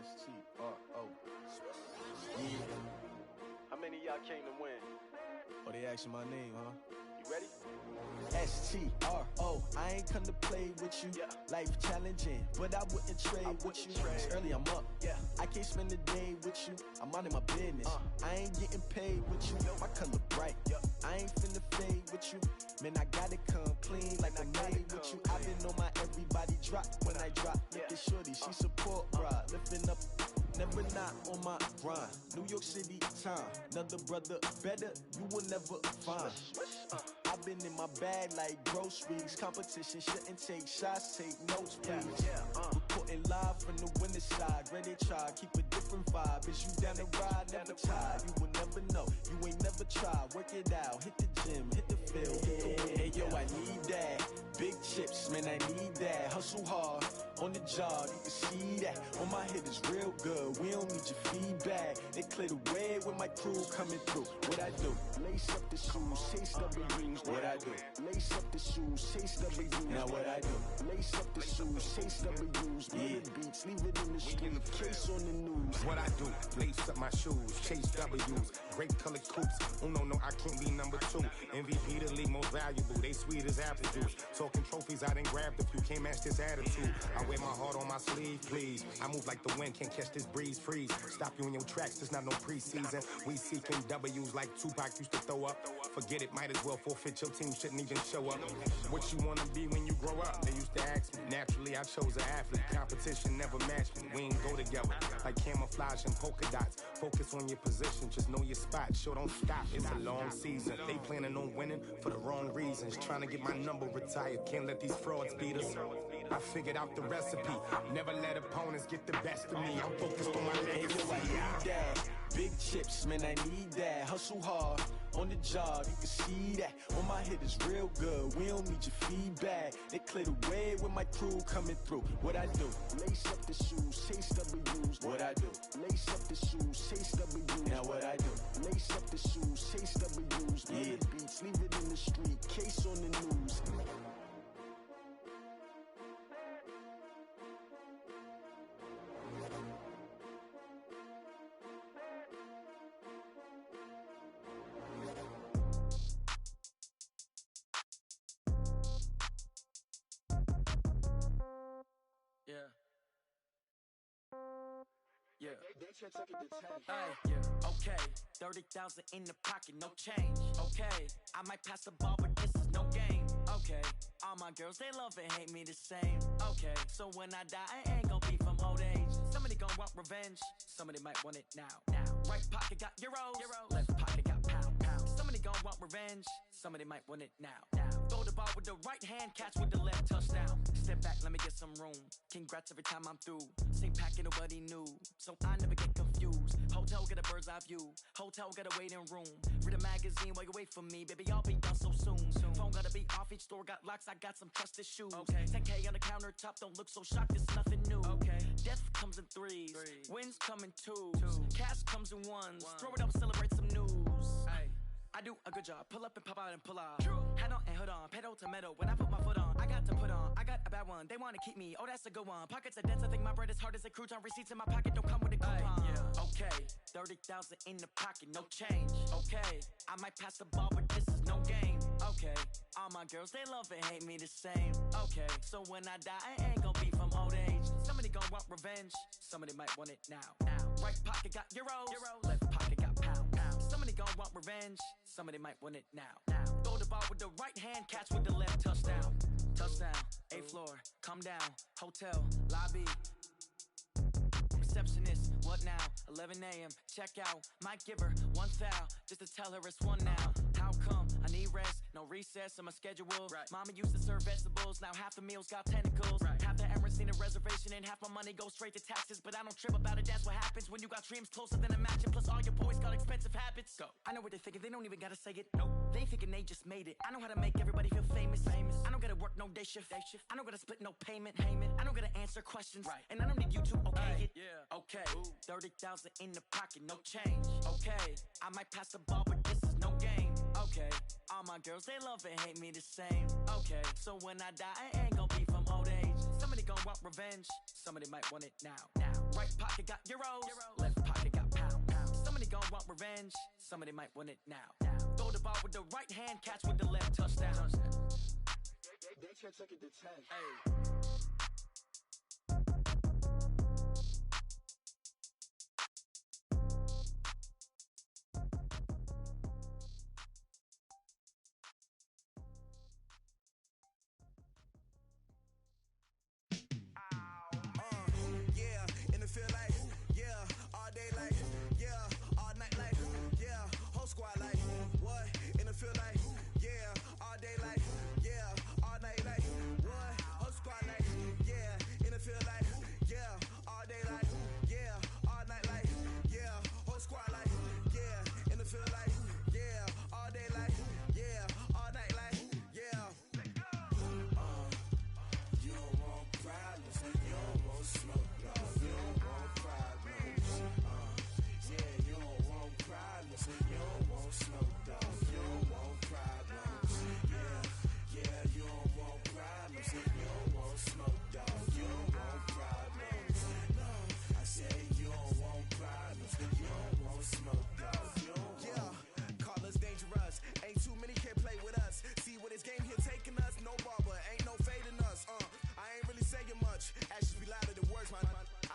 S-T-R-O. Yeah. How many of y'all came to win? Oh, they asking my name, huh? You ready? S-T-R-O. I ain't come to play with you. Yeah. Life challenging, but I wouldn't trade with you. It's early, I'm up. Yeah. I can't spend the day with you. I'm minding my business. I ain't getting paid with you. My color bright. I ain't finna fade with you. Man, I gotta come clean like I made with you. I've been on my everybody drop when I drop. Look at shorty, she support bride. Lifting up, never not on my grind. New York City time. Another brother better, you will never find. I've been in my bag like groceries. Competition shouldn't take shots, take notes, please. Reporting live from the winter side. Ready to try, keep a different vibe. Is you down the ride, never tired. You will never know, you ain't never tried. Work it out, hit the gym, hit the field, hit the wind. Hey yo, I need that. Big chips, man, I need that. Hustle hard, on the job, you can see that. On my hit is real good, we don't need your feedback. They clear the way when my crew coming through. What I do? Lace up the shoes, chase W's. What I do? Lace up the shoes, chase W's. Now what I do? Lace up the shoes, chase W's. Yeah, beats, leave it in the street, case on the news. What I do? Lace up my shoes, chase W's. Great colored coops. Oh no, I can't be number 2. MVP the league most valuable. They sweet as apple juice. Talking trophies, I done grabbed a few. Can't match this attitude. I wear my heart on my sleeve, please. I move like the wind, can't catch this breeze, freeze. Stop you in your tracks, there's not no preseason. We seeking W's like Tupac used to throw up. Forget it, might as well forfeit. Your team shouldn't even show up. What you wanna be when you grow up? They used to ask me. Naturally, I chose an athlete. Competition never matched me. We ain't go together like camouflage and polka dots. Focus on your position, just know your spot. Sure, don't stop. It's a long season. They planning on winning for the wrong reasons. Trying to get my number retired. Can't let these frauds beat us. I figured out the recipe. Never let opponents get the best of me. I'm focused on my legacy. I need that. Big chips, man, I need that. Hustle hard, on the job, you can see that. On my hit is real good, we don't need your feedback. They clear the way when my crew coming through. What I do? Lace up the shoes, chase W's. What I do? Lace up the shoes, chase W's. Now what I do? Lace up the shoes, chase W's. Yeah, beats, leave it in the street, case on the news. Okay, 30,000 in the pocket, no change. Okay, I might pass the ball, but this is no game. Okay, all my girls, they love and hate me the same. Okay, so when I die, I ain't gon' be from old age. Somebody gon' want revenge, somebody might want it now. Right pocket got euros, left pocket got pound. Somebody gon' want revenge, somebody might want it now. Throw the ball with the right hand, catch with the left, touchdown. Step back, let me get some room. Congrats every time I'm through. Same packet, nobody knew, so I never get confused. Hotel get a bird's eye view, hotel get a waiting room. Read a magazine while you wait for me, baby, I'll be done so soon. Phone gotta be off, each store got locks, I got some trusted shoes. 10K on the countertop, don't look so shocked, it's nothing new. Death comes in threes, wins come in twos. Cash comes in ones, throw it up, celebrate some news. I do a good job. Pull up and pop out and pull out. Head on and hood on, pedal to metal. When I put my foot on, I got to put on. I got a bad one. They want to keep me. Oh, that's a good one. Pockets are dense. I think my bread is hard as a crouton. Receipts in my pocket don't come with a coupon. Yeah. Okay, 30,000 in the pocket, no change. Okay, I might pass the ball, but this is no game. Okay, all my girls they love and hate me the same. Okay, so when I die, I ain't gonna be from old age. Somebody gon' want revenge. Somebody might want it now. Right pocket got euros. Left pocket got pound. Somebody gon' want revenge. Somebody might want it now. Throw the ball with the right hand, catch with the left. Touchdown. Touchdown. A floor. Come down. Hotel. Lobby. Receptionist, what now? 11 a.m. Check out. Might give her one foul just to tell her it's one now. How come? I need rest, no recess in my schedule. Right. Mama used to serve vegetables, now half the meals got tentacles. Right. Half the Emirates need a reservation and half my money goes straight to taxes. But I don't trip about it, that's what happens when you got dreams closer than a match. And plus all your boys got expensive habits. Go. I know what they're thinking, they don't even gotta say it. Nope. They thinking they just made it. I know how to make everybody feel famous. I don't gotta work no day shift. I don't gotta split no payment. I don't gotta answer questions. Right. And I don't need you to okay it. Yeah. Okay. 30,000 in the pocket, no change. Okay. I might pass the ball, but this is no game. Okay. All my girls, they love and hate me the same. Okay. So when I die, I ain't gonna be from old age. Somebody gon' want revenge. Somebody might want it now. Right pocket got euros. Left pocket got pound. Somebody gon' want revenge. Somebody might want it now. Throw the ball with the right hand, catch with the left. Touchdown. They can't take it to 10. Hey.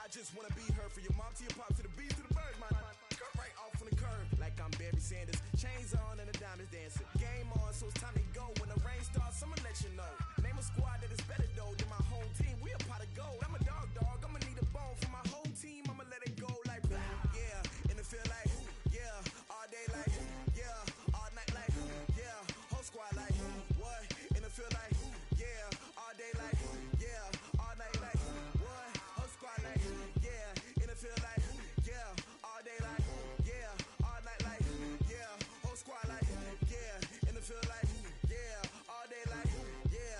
Just wanna be her for your mom to your pop to the beat to the birds, man. Cut right off on the curb like I'm Barry Sanders. Chains on and the diamonds dancing. Game on, so it's time to go. When the rain starts, I'ma let you know. Name a squad that is better though than my home team. We a pot of gold. I'm a dog. I'ma need a bone for my whole team. I'ma let it go like yeah. In the field like yeah. All day like yeah. All night like yeah. Whole squad like what? In the field like yeah. All day like yeah. All night like what? Whole squad like feel like, yeah, all day like, yeah, all night like, yeah, whole squad like, yeah, in the feel like, yeah, all day like, yeah,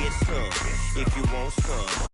get some. If you want some,